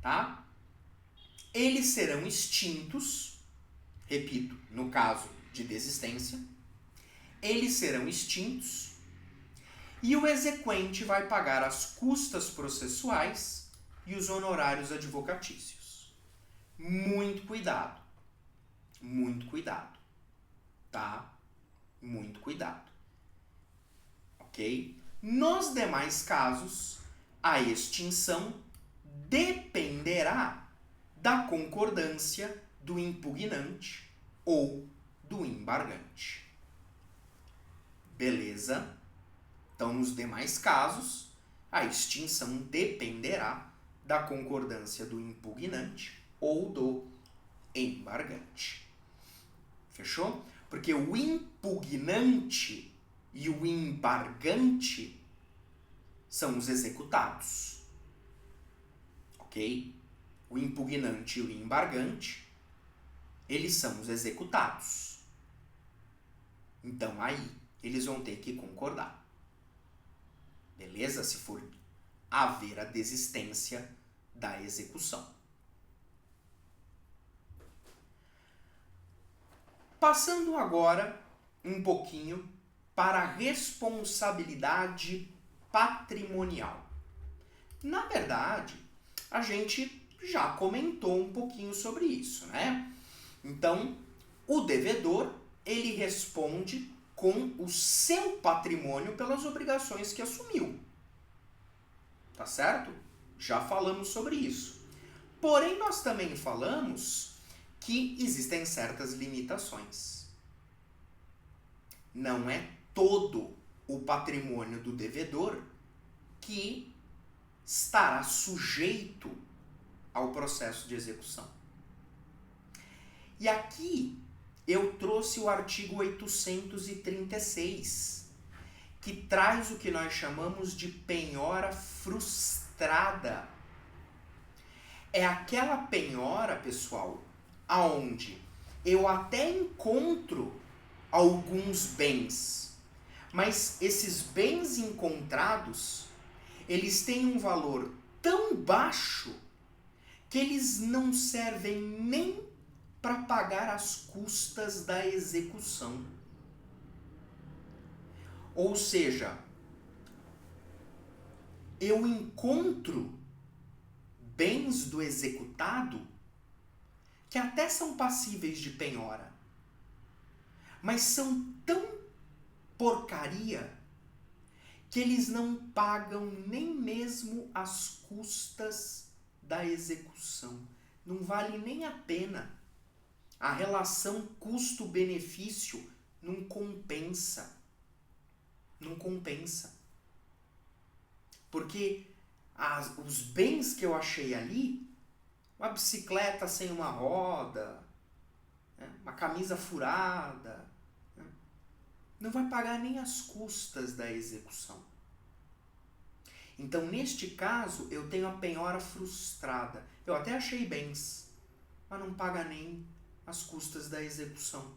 tá? Eles serão extintos, repito, no caso de desistência, eles serão extintos e o exequente vai pagar as custas processuais e os honorários advocatícios. Muito cuidado. Muito cuidado. Tá? Muito cuidado. Ok? Nos demais casos, a extinção dependerá da concordância do impugnante ou do embargante. Beleza? Então, nos demais casos, a extinção dependerá da concordância do impugnante ou do embargante. Fechou? Porque o impugnante e o embargante são os executados. Ok? O impugnante e o embargante, eles são os executados. Então, aí, eles vão ter que concordar. Beleza? Se for haver a desistência da execução. Passando agora um pouquinho para a responsabilidade patrimonial. Na verdade, a gente já comentou um pouquinho sobre isso, né? Então, o devedor, ele responde com o seu patrimônio pelas obrigações que assumiu. Tá certo? Já falamos sobre isso. Porém, nós também falamos que existem certas limitações. Não é todo o patrimônio do devedor que estará sujeito ao processo de execução. E aqui eu trouxe o artigo 836, que traz o que nós chamamos de penhora frustrada. É aquela penhora, pessoal, aonde eu até encontro alguns bens, mas esses bens encontrados, eles têm um valor tão baixo que eles não servem nem para pagar as custas da execução. Ou seja, eu encontro bens do executado que até são passíveis de penhora, mas são tão porcaria que eles não pagam nem mesmo as custas da execução. Não vale nem a pena. A relação custo-benefício não compensa. Não compensa. Porque os bens que eu achei ali, uma bicicleta sem uma roda, uma camisa furada, não vai pagar nem as custas da execução. Então, neste caso, eu tenho a penhora frustrada. Eu até achei bens, mas não paga nem as custas da execução.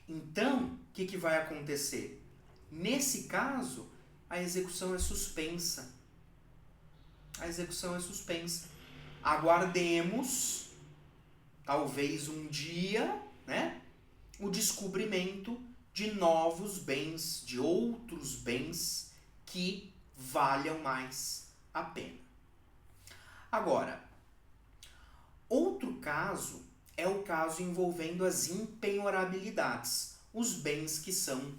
Então, o que vai acontecer? Nesse caso, a execução é suspensa. A execução é suspensa. Aguardemos, talvez um dia, o descobrimento de novos bens, de outros bens que valham mais a pena. Agora, outro caso é o caso envolvendo as impenhorabilidades, os bens que são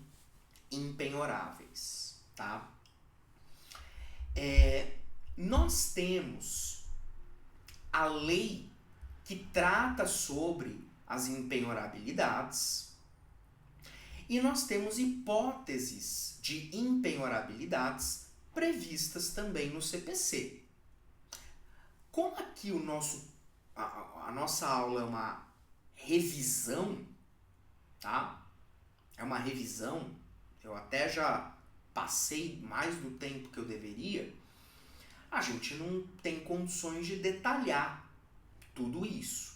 impenhoráveis, tá? Nós temos a lei que trata sobre as impenhorabilidades e nós temos hipóteses de impenhorabilidades previstas também no CPC. Como aqui a nossa aula é uma revisão, tá? É uma revisão, eu até já passei mais do tempo que eu deveria, a gente não tem condições de detalhar tudo isso.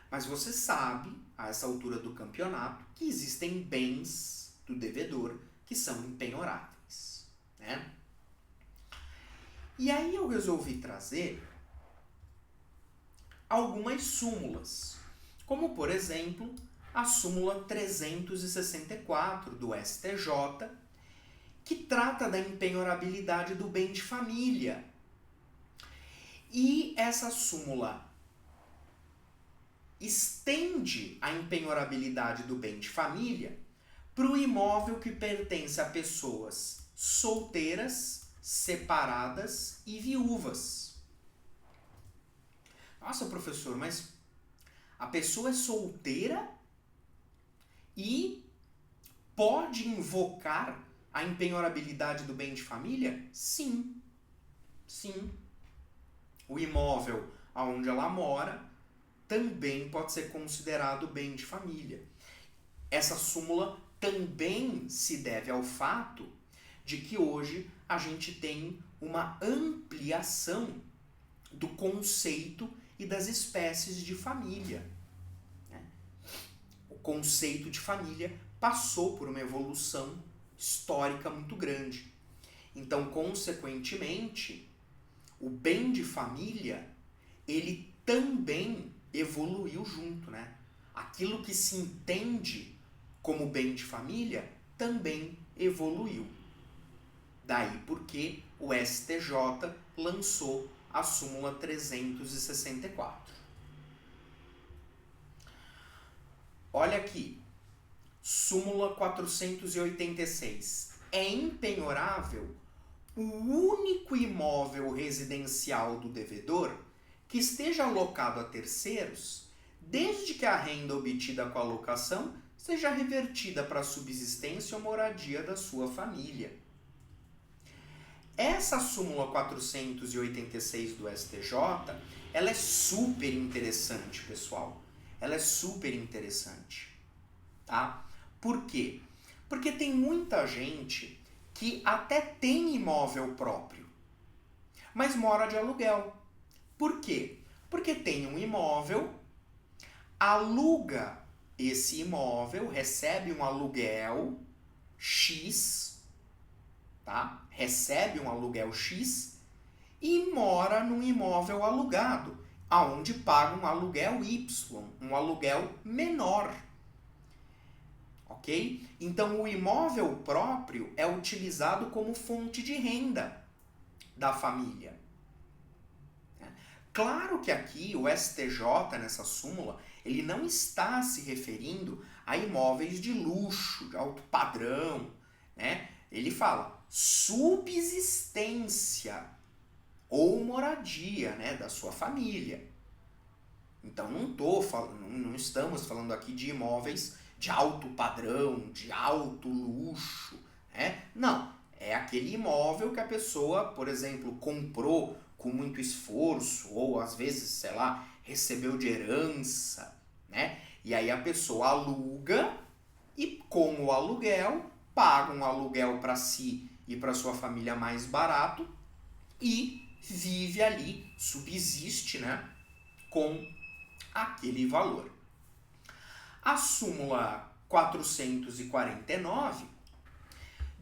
Mas você sabe, a essa altura do campeonato, que existem bens do devedor que são impenhoráveis, né? E aí eu resolvi trazer algumas súmulas, como por exemplo a súmula 364 do STJ, que trata da impenhorabilidade do bem de família. E essa súmula estende a impenhorabilidade do bem de família para o imóvel que pertence a pessoas solteiras, separadas e viúvas. Nossa, professor, mas a pessoa é solteira e pode invocar a impenhorabilidade do bem de família? Sim. Sim. O imóvel onde ela mora também pode ser considerado bem de família. Essa súmula também se deve ao fato de que hoje a gente tem uma ampliação do conceito e das espécies de família. O conceito de família passou por uma evolução histórica muito grande. Então, consequentemente, o bem de família, ele também evoluiu junto, né? Aquilo que se entende como bem de família também evoluiu. Daí porque o STJ lançou a súmula 364. Olha aqui, súmula 486. É impenhorável o único imóvel residencial do devedor que esteja alocado a terceiros, desde que a renda obtida com a locação seja revertida para a subsistência ou moradia da sua família. Essa súmula 486 do STJ, ela é super interessante, pessoal. Ela é super interessante, tá? Por quê? Porque tem muita gente que até tem imóvel próprio, mas mora de aluguel. Por quê? Porque tem um imóvel, aluga esse imóvel, recebe um aluguel X, tá? Recebe um aluguel X e mora num imóvel alugado, aonde paga um aluguel Y, um aluguel menor. Ok? Então, o imóvel próprio é utilizado como fonte de renda da família. Claro que aqui o STJ, nessa súmula, ele não está se referindo a imóveis de luxo, de alto padrão, né? Ele fala subsistência ou moradia, né, da sua família. Então não estamos falando aqui de imóveis de alto padrão, de alto luxo, né? Não, é aquele imóvel que a pessoa, por exemplo, comprou com muito esforço, ou às vezes, sei lá, recebeu de herança, né? E aí a pessoa aluga e com o aluguel, paga um aluguel para si e para sua família mais barato e vive ali, subsiste, né, com aquele valor. A súmula 449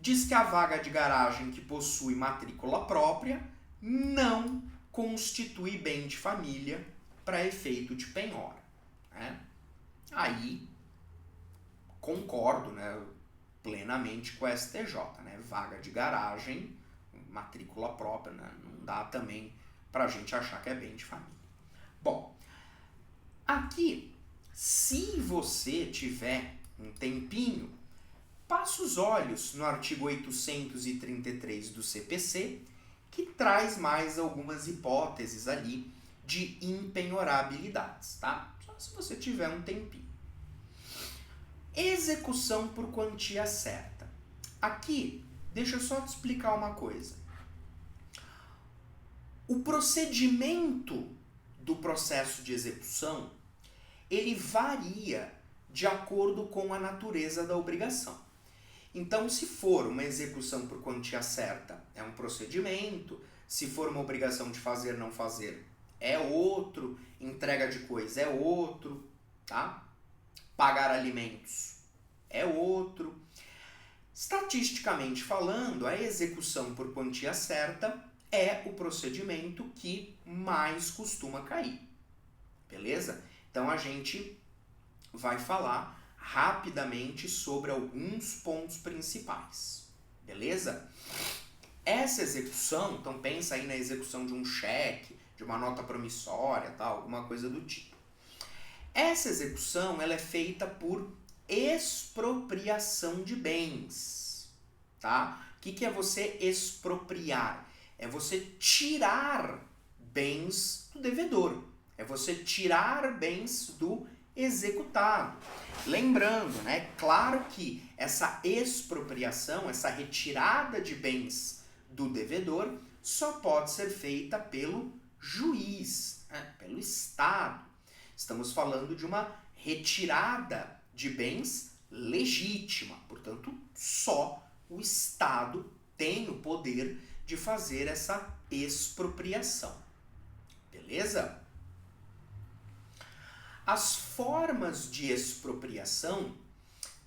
diz que a vaga de garagem que possui matrícula própria não constitui bem de família para efeito de penhora, né? Aí concordo, né, plenamente com o STJ, né? Vaga de garagem, matrícula própria, né? Não dá também para a gente achar que é bem de família. Bom, aqui, se você tiver um tempinho, passa os olhos no artigo 833 do CPC, que traz mais algumas hipóteses ali de impenhorabilidades, tá? Só se você tiver um tempinho. Execução por quantia certa. Aqui, deixa eu só te explicar uma coisa. O procedimento do processo de execução, ele varia de acordo com a natureza da obrigação. Então, se for uma execução por quantia certa, é um procedimento. Se for uma obrigação de fazer, não fazer, é outro. Entrega de coisa é outro, tá? Pagar alimentos é outro. Estatisticamente falando, a execução por quantia certa é o procedimento que mais costuma cair. Beleza? Então, a gente vai falar rapidamente sobre alguns pontos principais, beleza? Essa execução, então pensa aí na execução de um cheque, de uma nota promissória, tal, alguma coisa do tipo. Essa execução, ela é feita por expropriação de bens, tá? O que é você expropriar? É você tirar bens do devedor, é você tirar bens do executado. Lembrando, né, claro que essa expropriação, essa retirada de bens do devedor, só pode ser feita pelo juiz, né, pelo Estado. Estamos falando de uma retirada de bens legítima, portanto, só o Estado tem o poder de fazer essa expropriação. Beleza? As formas de expropriação,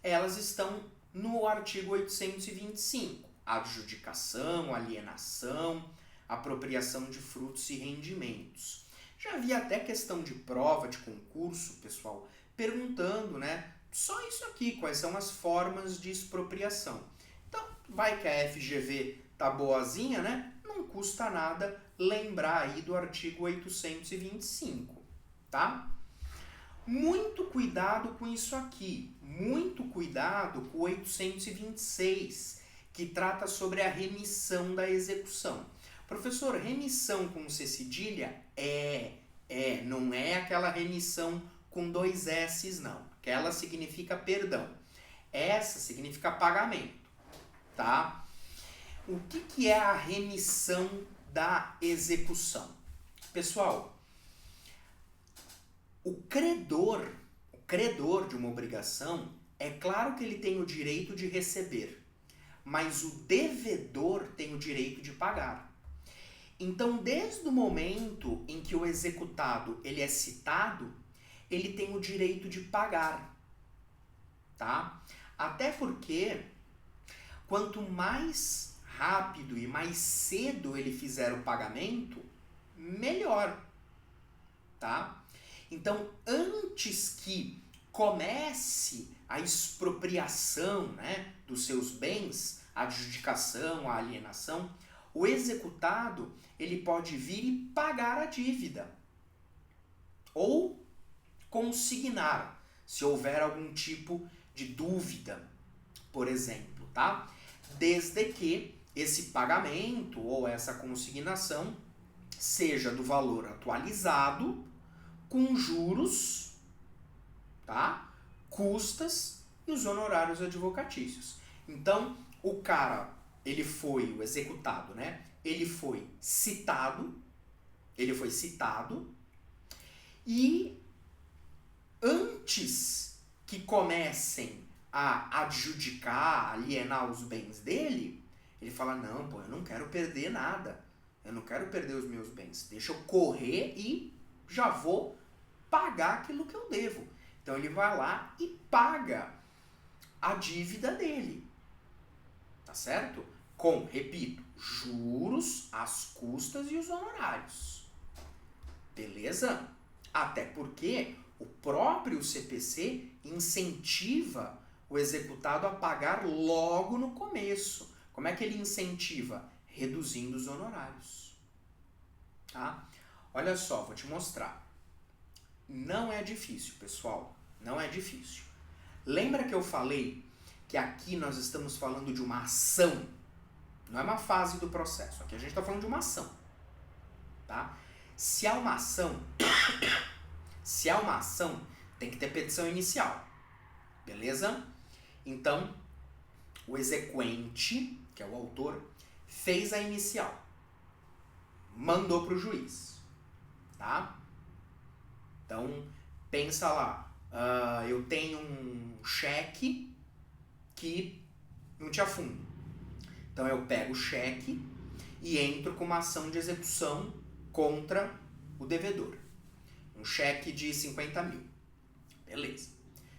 elas estão no artigo 825. Adjudicação, alienação, apropriação de frutos e rendimentos. Já vi até questão de prova de concurso, pessoal, perguntando, né, só isso aqui, quais são as formas de expropriação. Então, vai que a FGV tá boazinha, né? Não custa nada lembrar aí do artigo 825, tá? Muito cuidado com isso aqui, muito cuidado com o 826, que trata sobre a remissão da execução. Professor, remissão com C cedilha? Não é aquela remissão com 2 S's, não. Aquela significa perdão. Essa significa pagamento, tá? O que é a remissão da execução? Pessoal, o credor de uma obrigação, é claro que ele tem o direito de receber, mas o devedor tem o direito de pagar. Então, desde o momento em que o executado ele é citado, ele tem o direito de pagar, tá? Até porque, quanto mais rápido e mais cedo ele fizer o pagamento, melhor, tá? Então, antes que comece a expropriação, né, dos seus bens, a adjudicação, a alienação, o executado ele pode vir e pagar a dívida ou consignar, se houver algum tipo de dúvida, por exemplo, tá? Desde que esse pagamento ou essa consignação seja do valor atualizado, com juros, tá? Custas e os honorários advocatícios. Então, o cara, ele foi, o executado, né? Ele foi citado e antes que comecem a adjudicar, a alienar os bens dele, ele fala, não, pô, eu não quero perder nada, eu não quero perder os meus bens, deixa eu correr e já vou pagar aquilo que eu devo. Então ele vai lá e paga a dívida dele, tá certo? Com, repito, juros, as custas e os honorários. Beleza? Até porque o próprio CPC incentiva o executado a pagar logo no começo. Como é que ele incentiva? Reduzindo os honorários. Tá? Olha só, vou te mostrar. Não é difícil, pessoal. Não é difícil. Lembra que eu falei que aqui nós estamos falando de uma ação? Não é uma fase do processo. Aqui a gente está falando de uma ação. Tá? Se há uma ação, tem que ter petição inicial. Beleza? Então, o exequente, que é o autor, fez a inicial. Mandou para o juiz. Tá? Então, pensa lá. Eu tenho um cheque que não tinha fundo. Então, eu pego o cheque e entro com uma ação de execução contra o devedor. Um cheque de 50 mil. Beleza.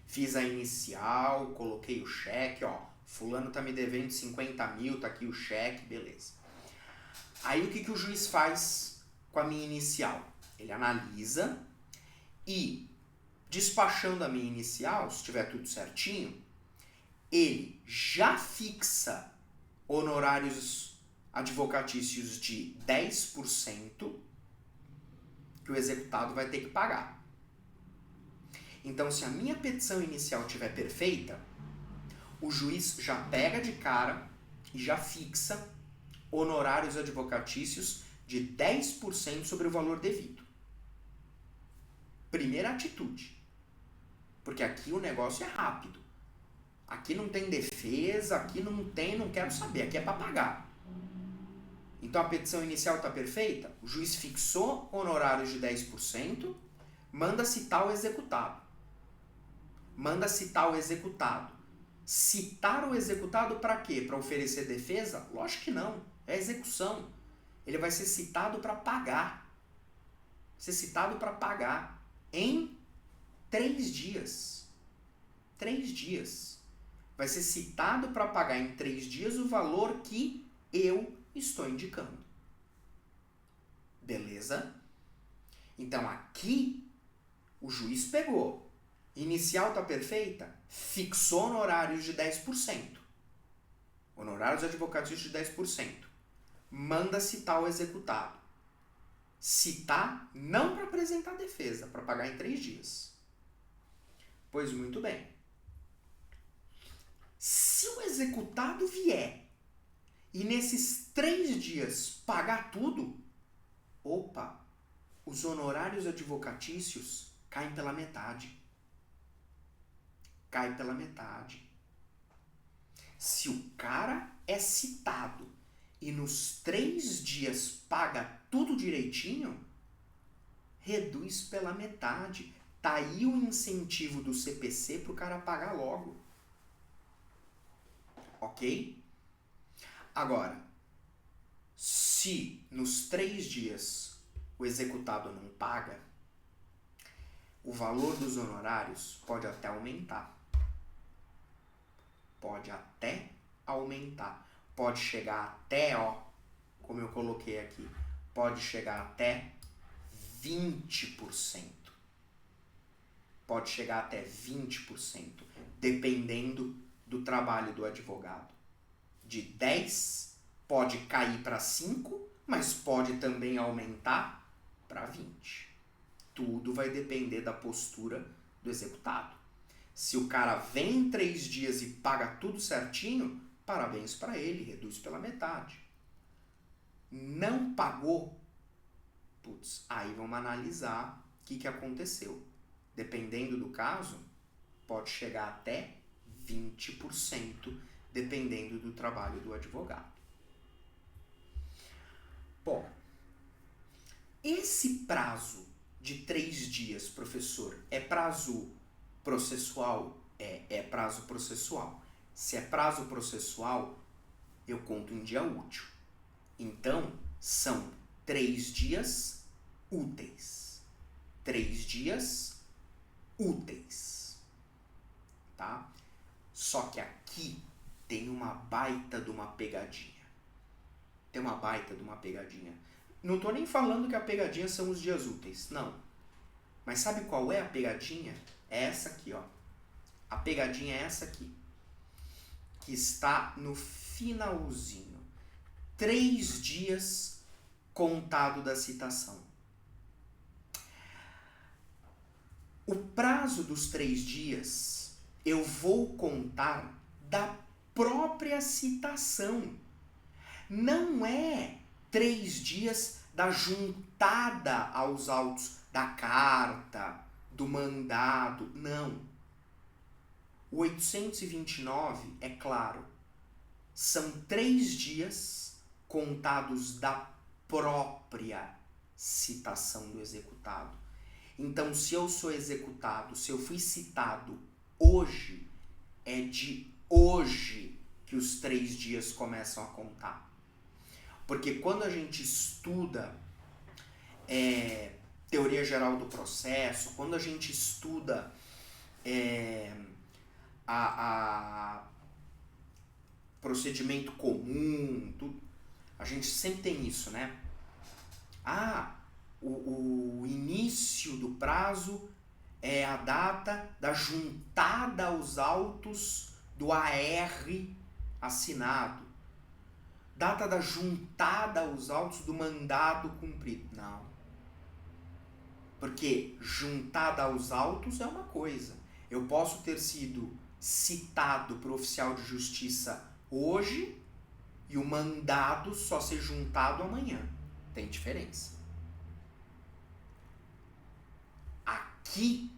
Fiz a inicial, coloquei o cheque, ó. Fulano tá me devendo 50 mil, tá aqui o cheque, beleza. Aí o que o juiz faz com a minha inicial? Ele analisa e, despachando a minha inicial, se tiver tudo certinho, ele já fixa honorários advocatícios de 10% que o executado vai ter que pagar. Então, se a minha petição inicial estiver perfeita, o juiz já pega de cara e já fixa honorários advocatícios de 10% sobre o valor devido. Primeira atitude. Porque aqui o negócio é rápido. Aqui não tem defesa, aqui não quero saber, aqui é para pagar. Então a petição inicial está perfeita, o juiz fixou honorários de 10%, manda citar o executado. Citar o executado para quê? Para oferecer defesa? Lógico que não, é execução. Ele vai ser citado para pagar. Em 3 dias. 3 dias. Vai ser citado para pagar em 3 dias o valor que eu estou indicando. Beleza? Então aqui o juiz pegou. Inicial está perfeita? Fixou honorários de 10%. Honorários advocatícios de 10%. Manda citar o executado. Citar não para apresentar defesa, para pagar em 3 dias. Pois muito bem. Se o executado vier e nesses 3 dias pagar tudo, opa, os honorários advocatícios caem pela metade. Cai pela metade. Se o cara é citado e nos 3 dias paga tudo direitinho, reduz pela metade. Tá aí o incentivo do CPC pro cara pagar logo. Ok? Agora, se nos 3 dias o executado não paga, o valor dos honorários pode até aumentar. Pode até aumentar. Pode chegar até, como eu coloquei aqui, pode chegar até 20%. Pode chegar até 20%, dependendo do trabalho do advogado. De 10 pode cair para 5, mas pode também aumentar para 20. Tudo vai depender da postura do executado. Se o cara vem em 3 dias e paga tudo certinho, parabéns para ele, reduz pela metade. Não pagou, aí vamos analisar o que aconteceu. Dependendo do caso, pode chegar até 20%, dependendo do trabalho do advogado. Bom, esse prazo de 3 dias, professor, é prazo processual? É prazo processual. Se é prazo processual, eu conto em dia útil. Então, são 3 dias úteis. 3 dias úteis. Tá? Só que aqui tem uma baita de uma pegadinha. Não tô nem falando que a pegadinha são os dias úteis. Não. Mas sabe qual é a pegadinha? É essa aqui, ó. A pegadinha é essa aqui. Que está no finalzinho. 3 dias contado da citação. O prazo dos 3 dias eu vou contar da própria citação. Não é 3 dias da juntada aos autos da carta, do mandado, não. O 829, é claro, são 3 dias contados da própria citação do executado. Então, se eu sou executado, se eu fui citado hoje, é de hoje que os 3 dias começam a contar. Porque quando a gente estuda teoria geral do processo, quando a gente estuda procedimento comum, tudo, a gente sempre tem isso, né? O início do prazo é a data da juntada aos autos do AR assinado. Data da juntada aos autos do mandado cumprido. Não. Porque juntada aos autos é uma coisa. Eu posso ter sido citado para o oficial de justiça hoje e o mandado só ser juntado amanhã. Tem diferença. Aqui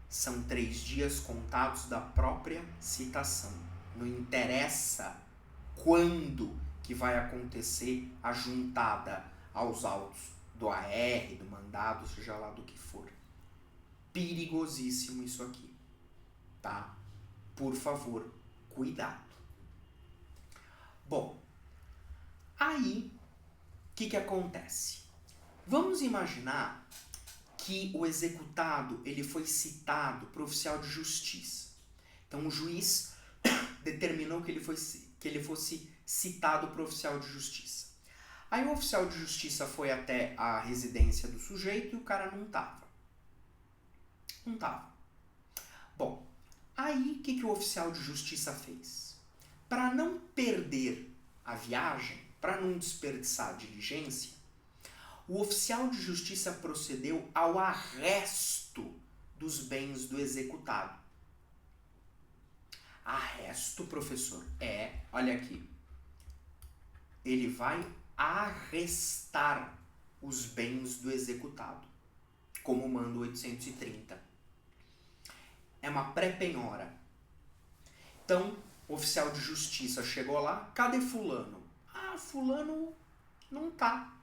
são 3 dias contados da própria citação. Não interessa quando que vai acontecer a juntada aos autos do AR, do mandado, seja lá do que for. Perigosíssimo isso aqui, tá? Por favor, cuidado. Bom, aí, o que acontece? Vamos imaginar que o executado ele foi citado para o oficial de justiça. Então, o juiz determinou que ele fosse citado para o oficial de justiça. Aí o oficial de justiça foi até a residência do sujeito e o cara não estava. Não estava. Bom, aí o que o oficial de justiça fez? Para não perder a viagem, para não desperdiçar a diligência, o oficial de justiça procedeu ao arresto dos bens do executado. Arresto, professor? Olha aqui. Ele vai arrestar os bens do executado, como manda o 830. É uma pré-penhora. Então, o oficial de justiça chegou lá, cadê fulano? Fulano não tá.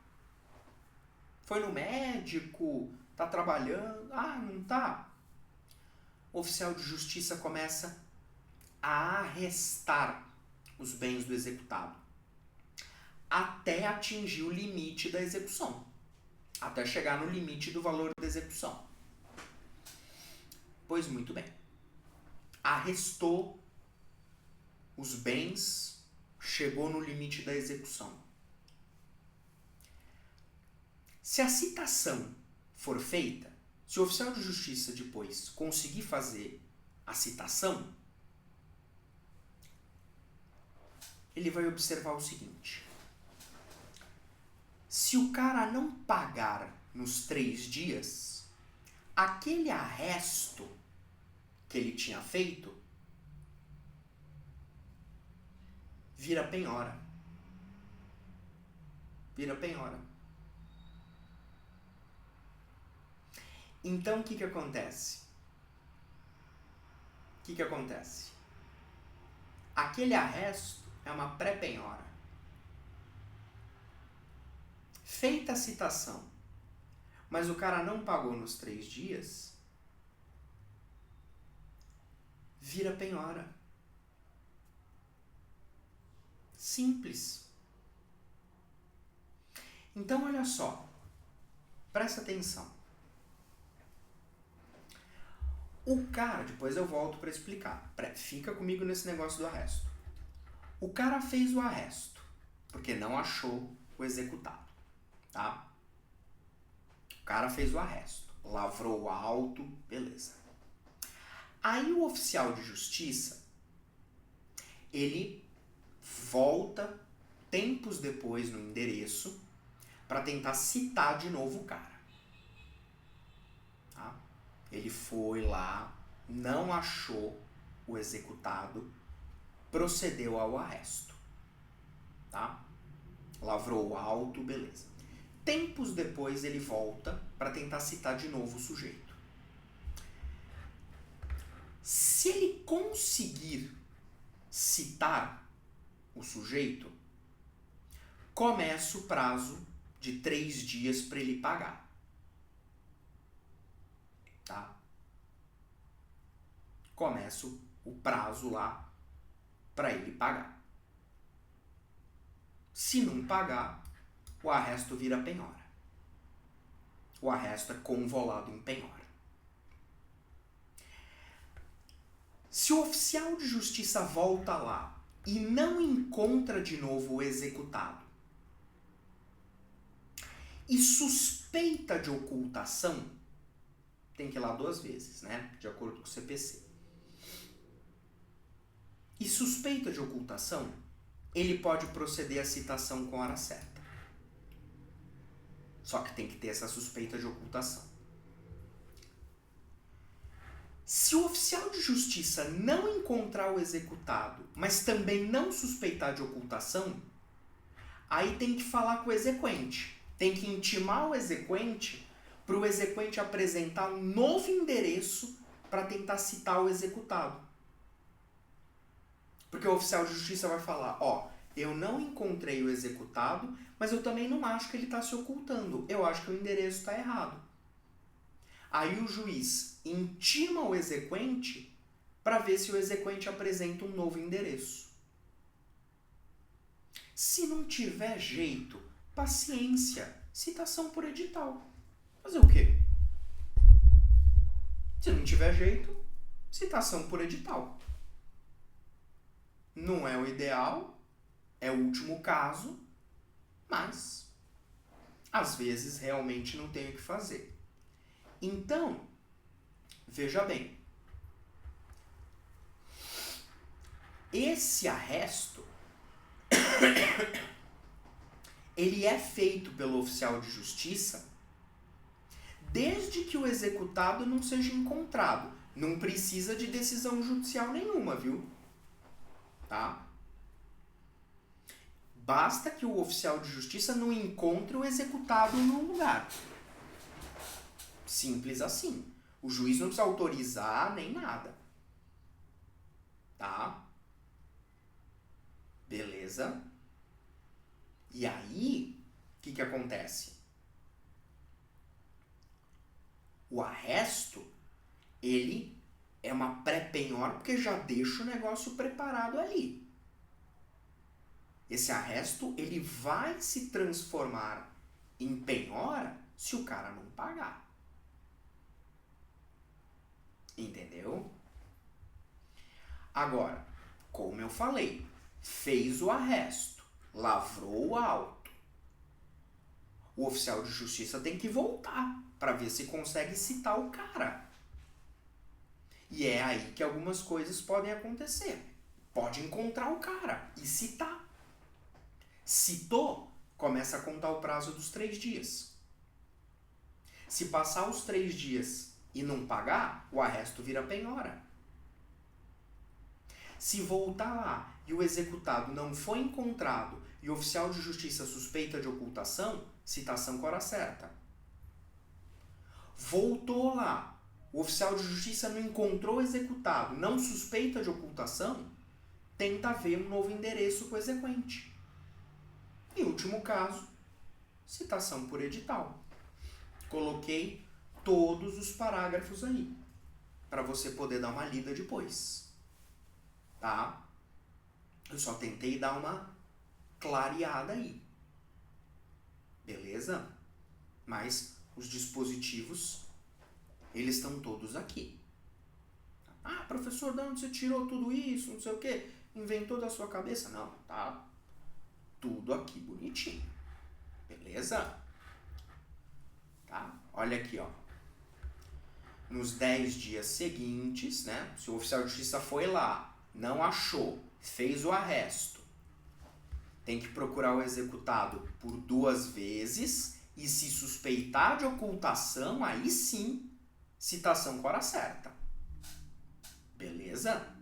Foi no médico, tá trabalhando, não tá. O oficial de justiça começa a arrestar os bens do executado até atingir o limite da execução, até chegar no limite do valor da execução. Pois muito bem. Arrestou os bens, chegou no limite da execução. Se a citação for feita, se o oficial de justiça depois conseguir fazer a citação, ele vai observar o seguinte: se o cara não pagar nos 3 dias, aquele arresto que ele tinha feito vira penhora. Vira penhora. Então, o que acontece? Aquele arresto é uma pré-penhora. Feita a citação, mas o cara não pagou nos 3 dias, vira penhora. Simples. Então, olha só. Presta atenção. O cara, depois eu volto para explicar. Fica comigo nesse negócio do arresto. O cara fez o arresto porque não achou o executado, tá? O cara fez o arresto, lavrou o auto, beleza. Aí o oficial de justiça, ele volta tempos depois no endereço para tentar citar de novo o cara. Tá? Ele foi lá, não achou o executado, procedeu ao arresto. Tá? Lavrou o auto, beleza. Tempos depois ele volta para tentar citar de novo o sujeito. Se ele conseguir citar o sujeito, começa o prazo de 3 dias para ele pagar. Tá? Começa o prazo lá para ele pagar. Se não pagar, o arresto vira penhora. O arresto é convolado em penhora. Se o oficial de justiça volta lá e não encontra de novo o executado e suspeita de ocultação, tem que ir lá 2 vezes, né? De acordo com o CPC. E suspeita de ocultação, ele pode proceder à citação com hora certa. Só que tem que ter essa suspeita de ocultação. Se o oficial de justiça não encontrar o executado, mas também não suspeitar de ocultação, aí tem que falar com o exequente. Tem que intimar o exequente para o exequente apresentar um novo endereço para tentar citar o executado. Porque o oficial de justiça vai falar, eu não encontrei o executado, mas eu também não acho que ele está se ocultando. Eu acho que o endereço está errado. Aí o juiz intima o exequente para ver se o exequente apresenta um novo endereço. Se não tiver jeito, paciência, citação por edital. Fazer o quê? Se não tiver jeito, citação por edital. Não é o ideal, é o último caso, mas às vezes realmente não tem o que fazer. Então, veja bem, esse arresto ele é feito pelo oficial de justiça desde que o executado não seja encontrado. Não precisa de decisão judicial nenhuma, viu? Tá? Basta que o oficial de justiça não encontre o executado no lugar. Simples assim. O juiz não precisa autorizar nem nada. Tá? Beleza? E aí, o que acontece? O arresto, ele é uma pré-penhora porque já deixa o negócio preparado ali. Esse arresto, ele vai se transformar em penhora se o cara não pagar. Entendeu? Agora, como eu falei, fez o arresto, lavrou o auto. O oficial de justiça tem que voltar para ver se consegue citar o cara. E é aí que algumas coisas podem acontecer. Pode encontrar o cara e citar. Citou, começa a contar o prazo dos 3 dias. Se passar os 3 dias e não pagar, o arresto vira penhora. Se voltar lá e o executado não foi encontrado e o oficial de justiça suspeita de ocultação, citação com hora certa. Voltou lá, o oficial de justiça não encontrou o executado, não suspeita de ocultação, tenta ver um novo endereço com o exequente. Em último caso, citação por edital. Coloquei todos os parágrafos aí, para você poder dar uma lida depois. Tá? Eu só tentei dar uma clareada aí. Beleza? Mas os dispositivos, eles estão todos aqui. Ah, professor, de onde você tirou tudo isso? Não sei o quê. Inventou da sua cabeça? Não, tá tudo aqui bonitinho. Beleza? Tá? Olha aqui, ó. Nos 10 dias seguintes, né? Se o oficial de justiça foi lá, não achou, fez o arresto, tem que procurar o executado por 2 vezes e se suspeitar de ocultação, aí sim, citação com hora certa. Beleza?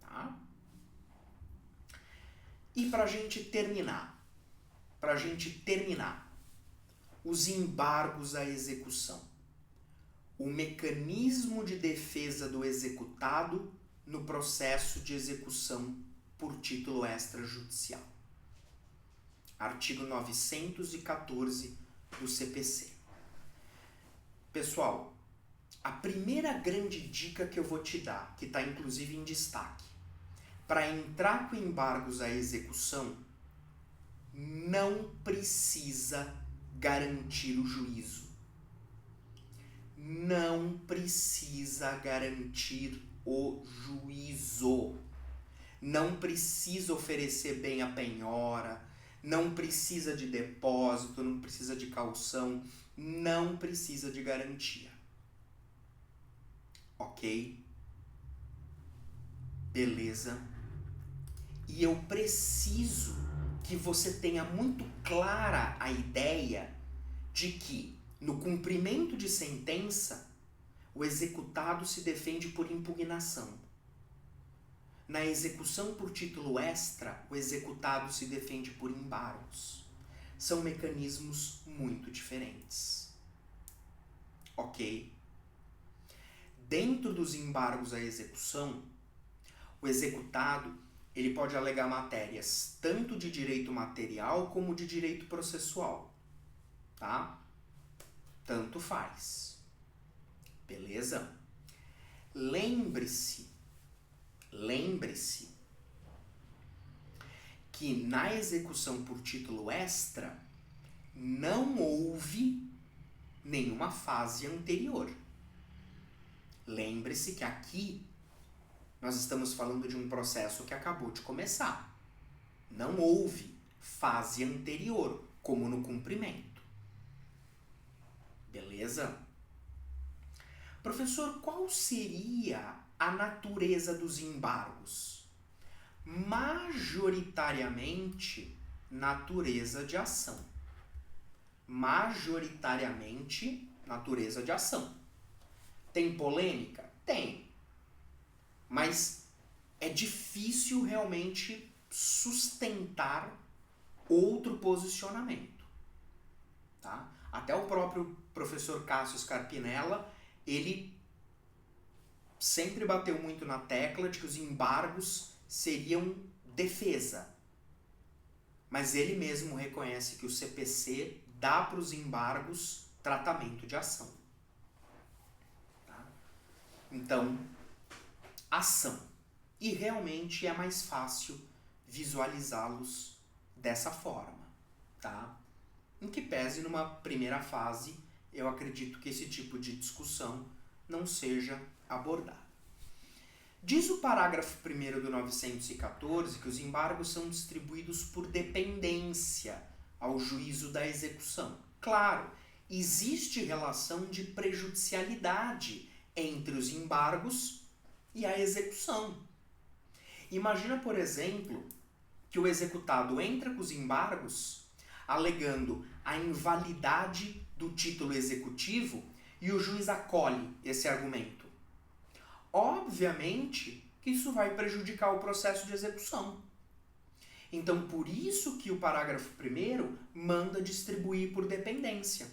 Tá? E pra gente terminar, os embargos à execução. O mecanismo de defesa do executado no processo de execução por título extrajudicial. Artigo 914 do CPC. Pessoal, a primeira grande dica que eu vou te dar, que está inclusive em destaque, para entrar com embargos à execução, não precisa garantir o juízo. Não precisa garantir o juízo. Não precisa oferecer bem a penhora, não precisa de depósito, não precisa de caução, não precisa de garantia. Ok? Beleza? E eu preciso que você tenha muito clara a ideia de que, no cumprimento de sentença, o executado se defende por impugnação. Na execução por título extra, o executado se defende por embargos. São mecanismos muito diferentes. Ok? Dentro dos embargos à execução, o executado ele pode alegar matérias tanto de direito material como de direito processual. Tá? Tanto faz. Beleza? Lembre-se que na execução por título extra não houve nenhuma fase anterior. Lembre-se que aqui nós estamos falando de um processo que acabou de começar. Não houve fase anterior, como no cumprimento. Beleza? Professor, qual seria a natureza dos embargos? Majoritariamente, natureza de ação. majoritariamente natureza de ação. Tem polêmica? Tem. Mas é difícil realmente sustentar outro posicionamento. Tá? Até o próprio professor Cássio Scarpinella, ele sempre bateu muito na tecla de que os embargos seriam defesa. Mas ele mesmo reconhece que o CPC dá para os embargos tratamento de ação. Tá? Então, ação. E realmente é mais fácil visualizá-los dessa forma. Tá? Em que pese numa primeira fase, eu acredito que esse tipo de discussão não seja abordado. Diz o parágrafo 1º do 914 que os embargos são distribuídos por dependência ao juízo da execução. Claro, existe relação de prejudicialidade entre os embargos e a execução. Imagina, por exemplo, que o executado entra com os embargos alegando a invalidade do título executivo e o juiz acolhe esse argumento. Obviamente que isso vai prejudicar o processo de execução. Então, por isso que o parágrafo 1º manda distribuir por dependência.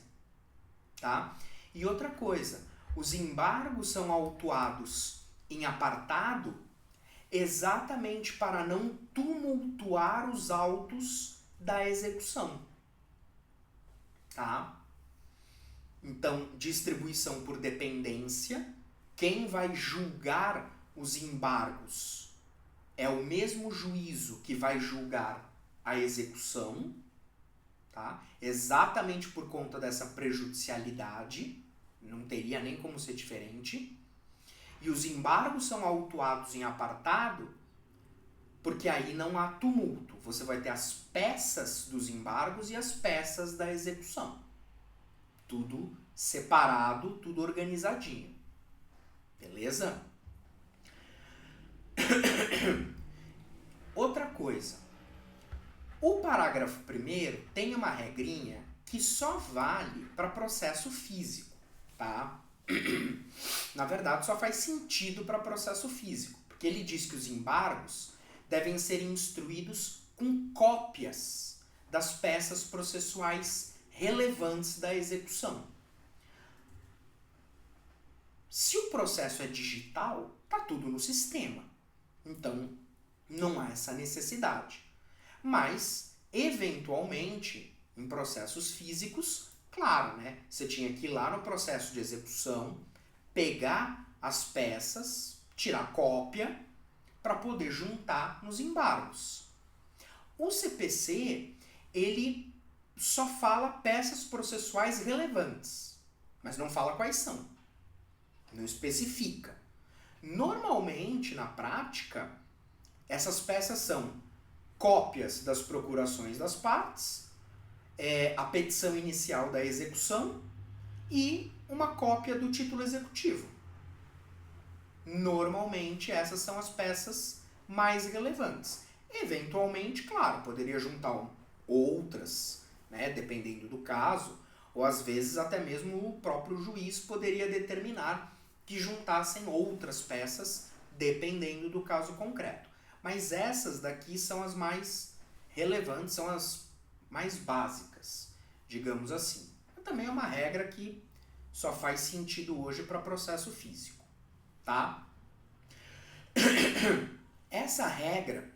Tá? E outra coisa, os embargos são autuados em apartado exatamente para não tumultuar os autos da execução. Tá? Então, distribuição por dependência. Quem vai julgar os embargos é o mesmo juízo que vai julgar a execução, tá? Exatamente por conta dessa prejudicialidade, não teria nem como ser diferente. E os embargos são autuados em apartado porque aí não há tumulto. Você vai ter as peças dos embargos e as peças da execução. Tudo separado, tudo organizadinho. Beleza? Outra coisa. O parágrafo 1º tem uma regrinha que só vale para processo físico, tá? Na verdade, só faz sentido para processo físico, porque ele diz que os embargos devem ser instruídos com cópias das peças processuais relevantes da execução. Se o processo é digital, tá tudo no sistema. Então, não há essa necessidade. Mas, eventualmente, em processos físicos, claro, né? Você tinha que ir lá no processo de execução, pegar as peças, tirar cópia, para poder juntar nos embargos. O CPC, ele só fala peças processuais relevantes, mas não fala quais são. Não especifica. Normalmente, na prática, essas peças são cópias das procurações das partes, a petição inicial da execução e uma cópia do título executivo. Normalmente, essas são as peças mais relevantes. Eventualmente, claro, poderia juntar outras, né, dependendo do caso, ou às vezes até mesmo o próprio juiz poderia determinar que juntassem outras peças, dependendo do caso concreto. Mas essas daqui são as mais relevantes, são as mais básicas, digamos assim. Também é uma regra que só faz sentido hoje para processo físico, tá? Essa regra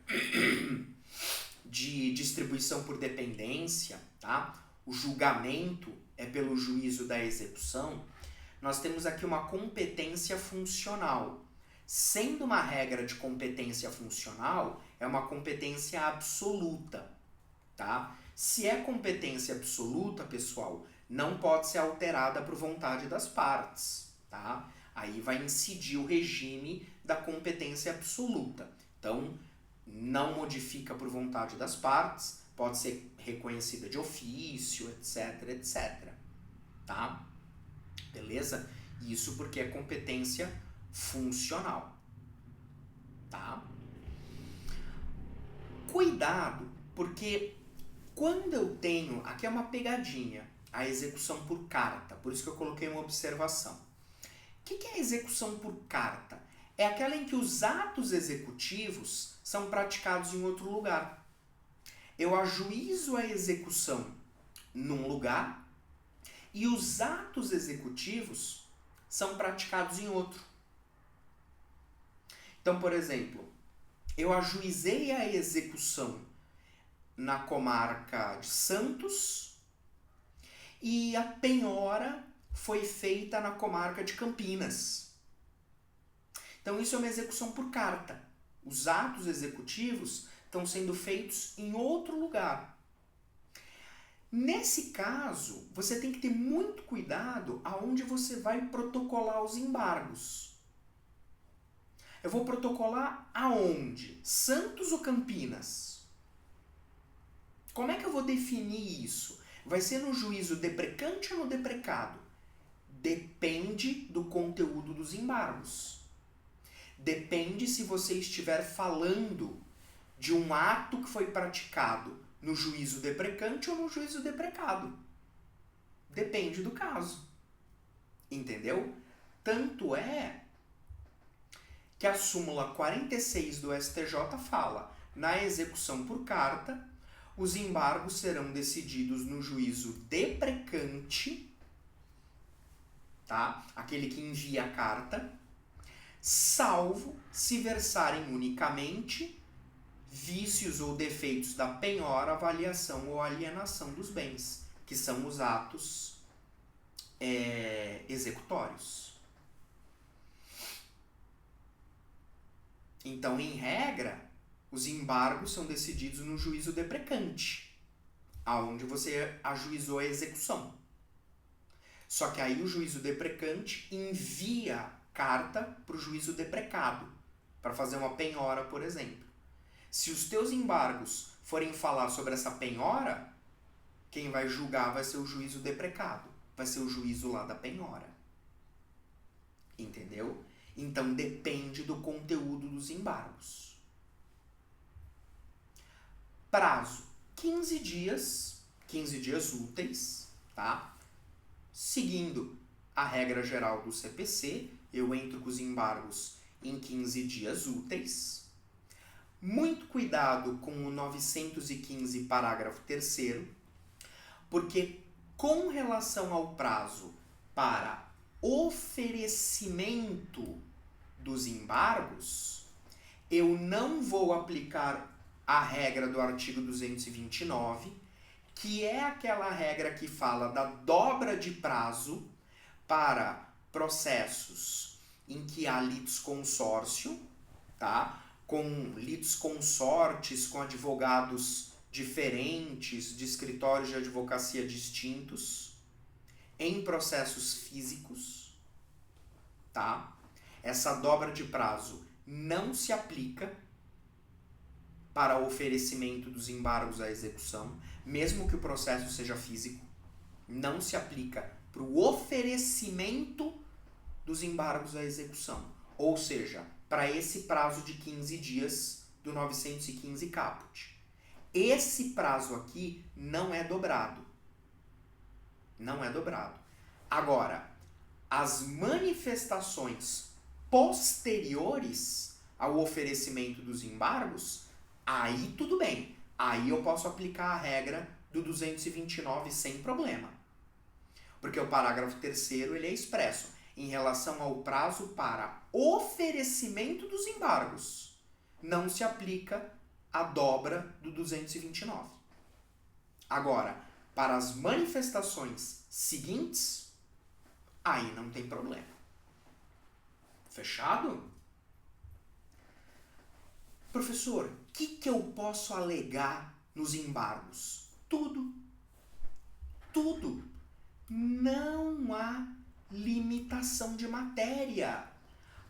de distribuição por dependência, tá? O julgamento é pelo juízo da execução. Nós temos aqui uma competência funcional. Sendo uma regra de competência funcional, é uma competência absoluta, tá? Se é competência absoluta, pessoal, não pode ser alterada por vontade das partes, tá? Aí vai incidir o regime da competência absoluta. Então, não modifica por vontade das partes, pode ser reconhecida de ofício, etc, etc, tá? Beleza? Isso porque é competência funcional, tá? Cuidado, porque quando eu tenho... Aqui é uma pegadinha. a execução por carta. Por isso que eu coloquei uma observação. O que é a execução por carta? É aquela em que os atos executivos são praticados em outro lugar. Eu ajuizo a execução num lugar e os atos executivos são praticados em outro. Então, por exemplo, eu ajuizei a execução na comarca de Santos e a penhora foi feita na comarca de Campinas. Então, isso é uma execução por carta. Os atos executivos estão sendo feitos em outro lugar. Nesse caso, você tem que ter muito cuidado aonde você vai protocolar os embargos. Eu vou protocolar aonde? Santos ou Campinas? Como é que eu vou definir isso? Vai ser no juízo deprecante ou no deprecado? Depende do conteúdo dos embargos. Depende se você estiver falando de um ato que foi praticado no juízo deprecante ou no juízo deprecado. Depende do caso. Entendeu? Tanto é que a súmula 46 do STJ fala: na execução por carta, os embargos serão decididos no juízo deprecante, tá? Aquele que envia a carta, salvo se versarem unicamente vícios ou defeitos da penhora, avaliação ou alienação dos bens, que são os atos executórios. Então, em regra, os embargos são decididos no juízo deprecante, aonde você ajuizou a execução. Só que aí o juízo deprecante envia carta para o juízo deprecado, para fazer uma penhora, por exemplo. Se os teus embargos forem falar sobre essa penhora, quem vai julgar vai ser o juízo deprecado, vai ser o juízo lá da penhora. Entendeu? Então depende do conteúdo dos embargos. Prazo: 15 dias úteis, tá? Seguindo a regra geral do CPC, eu entro com os embargos em 15 dias úteis. Muito cuidado com o 915, parágrafo 3º, porque com relação ao prazo para oferecimento dos embargos, eu não vou aplicar a regra do artigo 229, que é aquela regra que fala da dobra de prazo para processos em que há litisconsórcio, tá? Com litisconsortes, com advogados diferentes, de escritórios de advocacia distintos, em processos físicos, tá? Essa dobra de prazo não se aplica para o oferecimento dos embargos à execução, mesmo que o processo seja físico. Não se aplica para o oferecimento dos embargos à execução. Ou seja, para esse prazo de 15 dias do 915 caput. Esse prazo aqui não é dobrado. Não é dobrado. Agora, as manifestações posteriores ao oferecimento dos embargos, aí tudo bem. Aí eu posso aplicar a regra do 229 sem problema. Porque o parágrafo 3º ele é expresso em relação ao prazo para oferecimento dos embargos. Não se aplica a dobra do 229. Agora, para as manifestações seguintes, aí não tem problema. Fechado? Professor, o que eu posso alegar nos embargos? Tudo. Tudo. Não há limitação de matéria,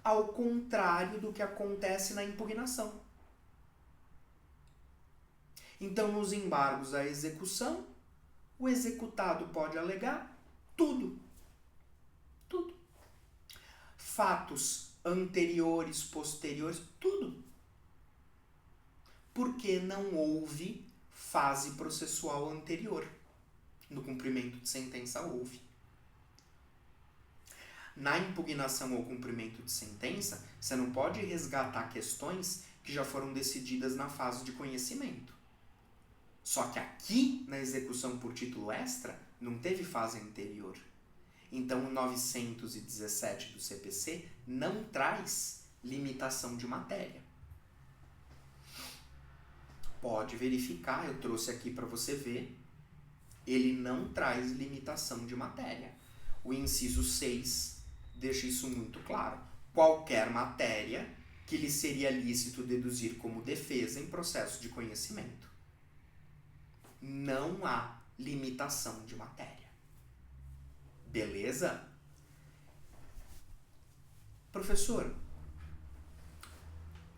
ao contrário do que acontece na impugnação. Então, nos embargos à execução, o executado pode alegar tudo. Tudo. Fatos anteriores, posteriores, tudo. Porque não houve fase processual anterior. No cumprimento de sentença houve. Na impugnação ao cumprimento de sentença, você não pode resgatar questões que já foram decididas na fase de conhecimento. Só que aqui, na execução por título extra, não teve fase anterior. Então, o 917 do CPC não traz limitação de matéria. Pode verificar, eu trouxe aqui para você ver. Ele não traz limitação de matéria. O inciso 6 deixa isso muito claro. Qualquer matéria que lhe seria lícito deduzir como defesa em processo de conhecimento. Não há limitação de matéria. Beleza? Professor,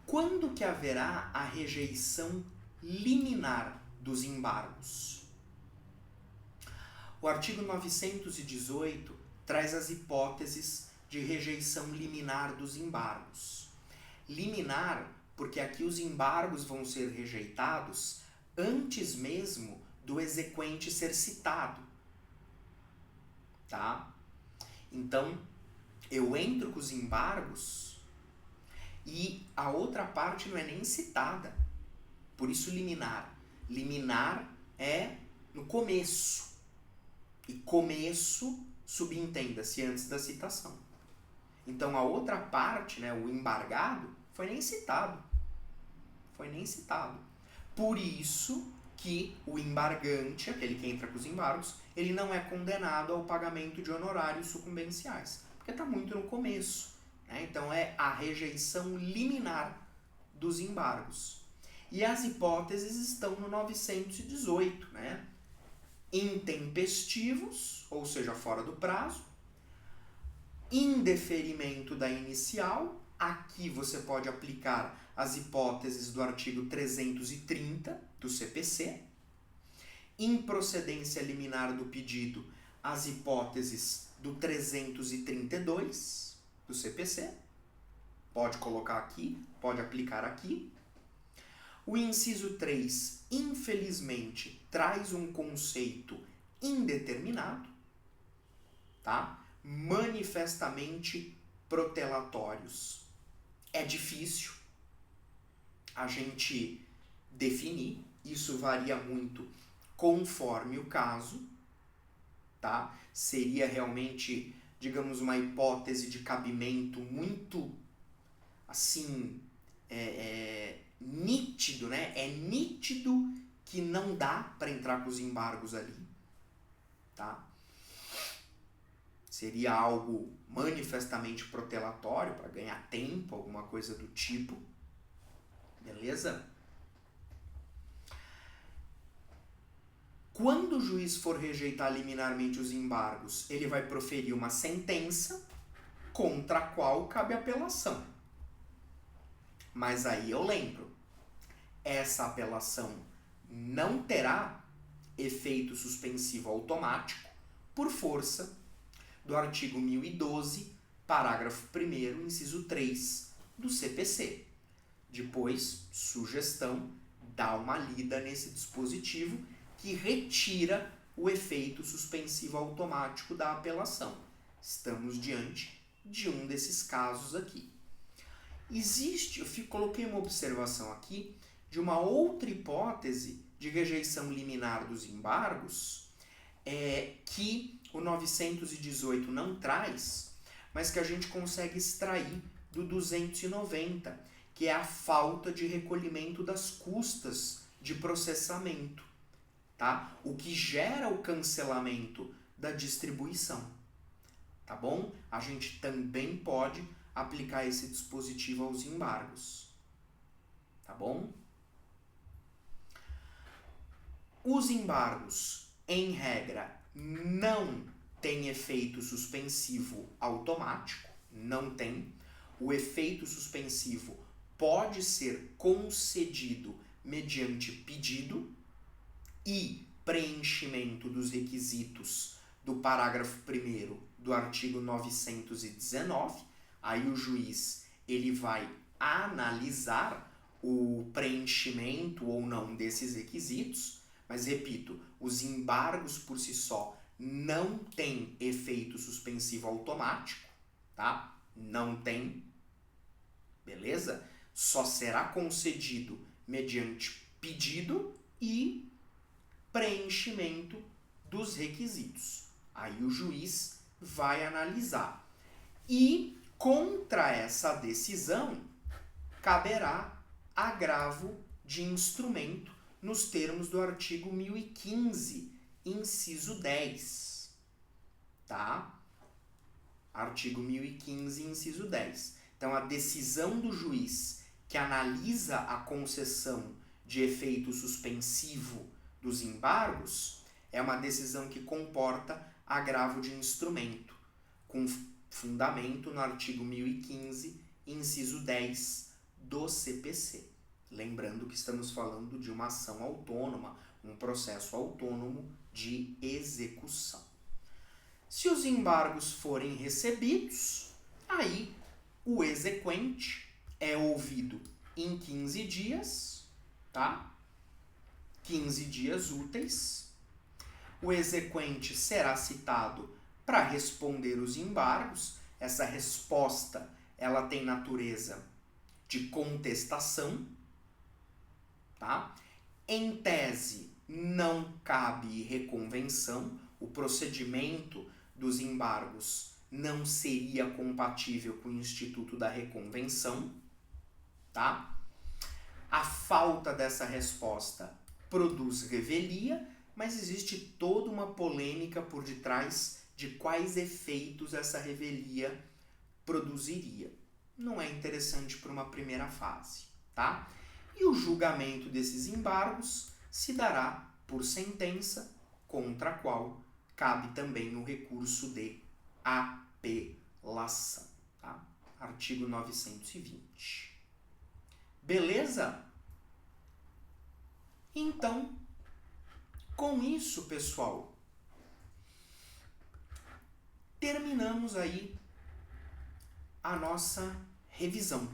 quando que haverá a rejeição liminar dos embargos? O artigo 918 traz as hipóteses de rejeição liminar dos embargos. Liminar, porque aqui os embargos vão ser rejeitados antes mesmo do exequente ser citado. Tá? Então, eu entro com os embargos e a outra parte não é nem citada. Por isso liminar. Liminar é no começo. E começo, subentenda-se antes da citação. Então a outra parte, né, o embargado, foi nem citado. Por isso que o embargante, aquele que entra com os embargos, ele não é condenado ao pagamento de honorários sucumbenciais. Porque está muito no começo. Né? Então é a rejeição liminar dos embargos. E as hipóteses estão no 918, né? Intempestivos, ou seja, fora do prazo, indeferimento da inicial, aqui você pode aplicar as hipóteses do artigo 330 do CPC, improcedência liminar do pedido, as hipóteses do 332 do CPC, pode colocar aqui, pode aplicar aqui. O inciso 3, infelizmente, traz um conceito indeterminado, tá? Manifestamente protelatórios. É difícil a gente definir, isso varia muito conforme o caso, tá? Seria realmente, digamos, uma hipótese de cabimento muito, assim, nítido, né? É nítido que não dá para entrar com os embargos ali, tá? Seria algo manifestamente protelatório para ganhar tempo, alguma coisa do tipo. Beleza? Quando o juiz for rejeitar liminarmente os embargos, ele vai proferir uma sentença contra a qual cabe apelação. Mas aí eu lembro, essa apelação não terá efeito suspensivo automático por força do artigo 1012, parágrafo 1º, inciso 3 do CPC. Depois, sugestão, dá uma lida nesse dispositivo que retira o efeito suspensivo automático da apelação. Estamos diante de um desses casos aqui. Existe, coloquei uma observação aqui, de uma outra hipótese de rejeição liminar dos embargos, que o 918 não traz, mas que a gente consegue extrair do 290, que é a falta de recolhimento das custas de processamento, tá? O que gera o cancelamento da distribuição, tá bom? A gente também pode aplicar esse dispositivo aos embargos, tá bom? Os embargos, em regra, não têm efeito suspensivo automático, não tem. O efeito suspensivo pode ser concedido mediante pedido e preenchimento dos requisitos do parágrafo 1º do artigo 919. Aí o juiz ele vai analisar o preenchimento ou não desses requisitos, Mas repito, os embargos por si só não têm efeito suspensivo automático, tá? Não tem, beleza? Só será concedido mediante pedido e preenchimento dos requisitos. Aí o juiz vai analisar. E contra essa decisão caberá agravo de instrumento nos termos do artigo 1015, inciso 10. Tá? Artigo 1015, inciso 10. Então, a decisão do juiz que analisa a concessão de efeito suspensivo dos embargos é uma decisão que comporta agravo de instrumento, com fundamento no artigo 1015, inciso 10 do CPC. Lembrando que estamos falando de uma ação autônoma, um processo autônomo de execução. Se os embargos forem recebidos, aí o exequente é ouvido em 15 dias, tá? 15 dias úteis. O exequente será citado para responder os embargos. Essa resposta, ela tem natureza de contestação, tá? Em tese, não cabe reconvenção. O procedimento dos embargos não seria compatível com o instituto da reconvenção, tá? A falta dessa resposta produz revelia, mas existe toda uma polêmica por detrás de quais efeitos essa revelia produziria. Não é interessante para uma primeira fase, tá? E o julgamento desses embargos se dará por sentença, contra a qual cabe também o recurso de apelação, tá? Artigo 920. Beleza? Então, com isso, pessoal, terminamos aí a nossa revisão,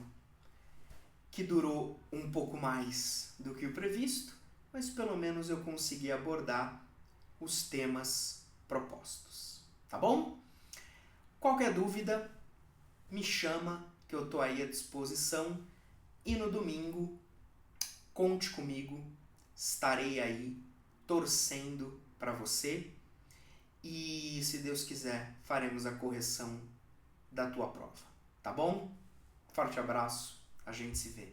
que durou um pouco mais do que o previsto, mas pelo menos eu consegui abordar os temas propostos, tá bom? Qualquer dúvida, me chama que eu tô aí à disposição e no domingo, conte comigo, estarei aí torcendo para você e, se Deus quiser, faremos a correção da tua prova, tá bom? Forte abraço, a gente se vê.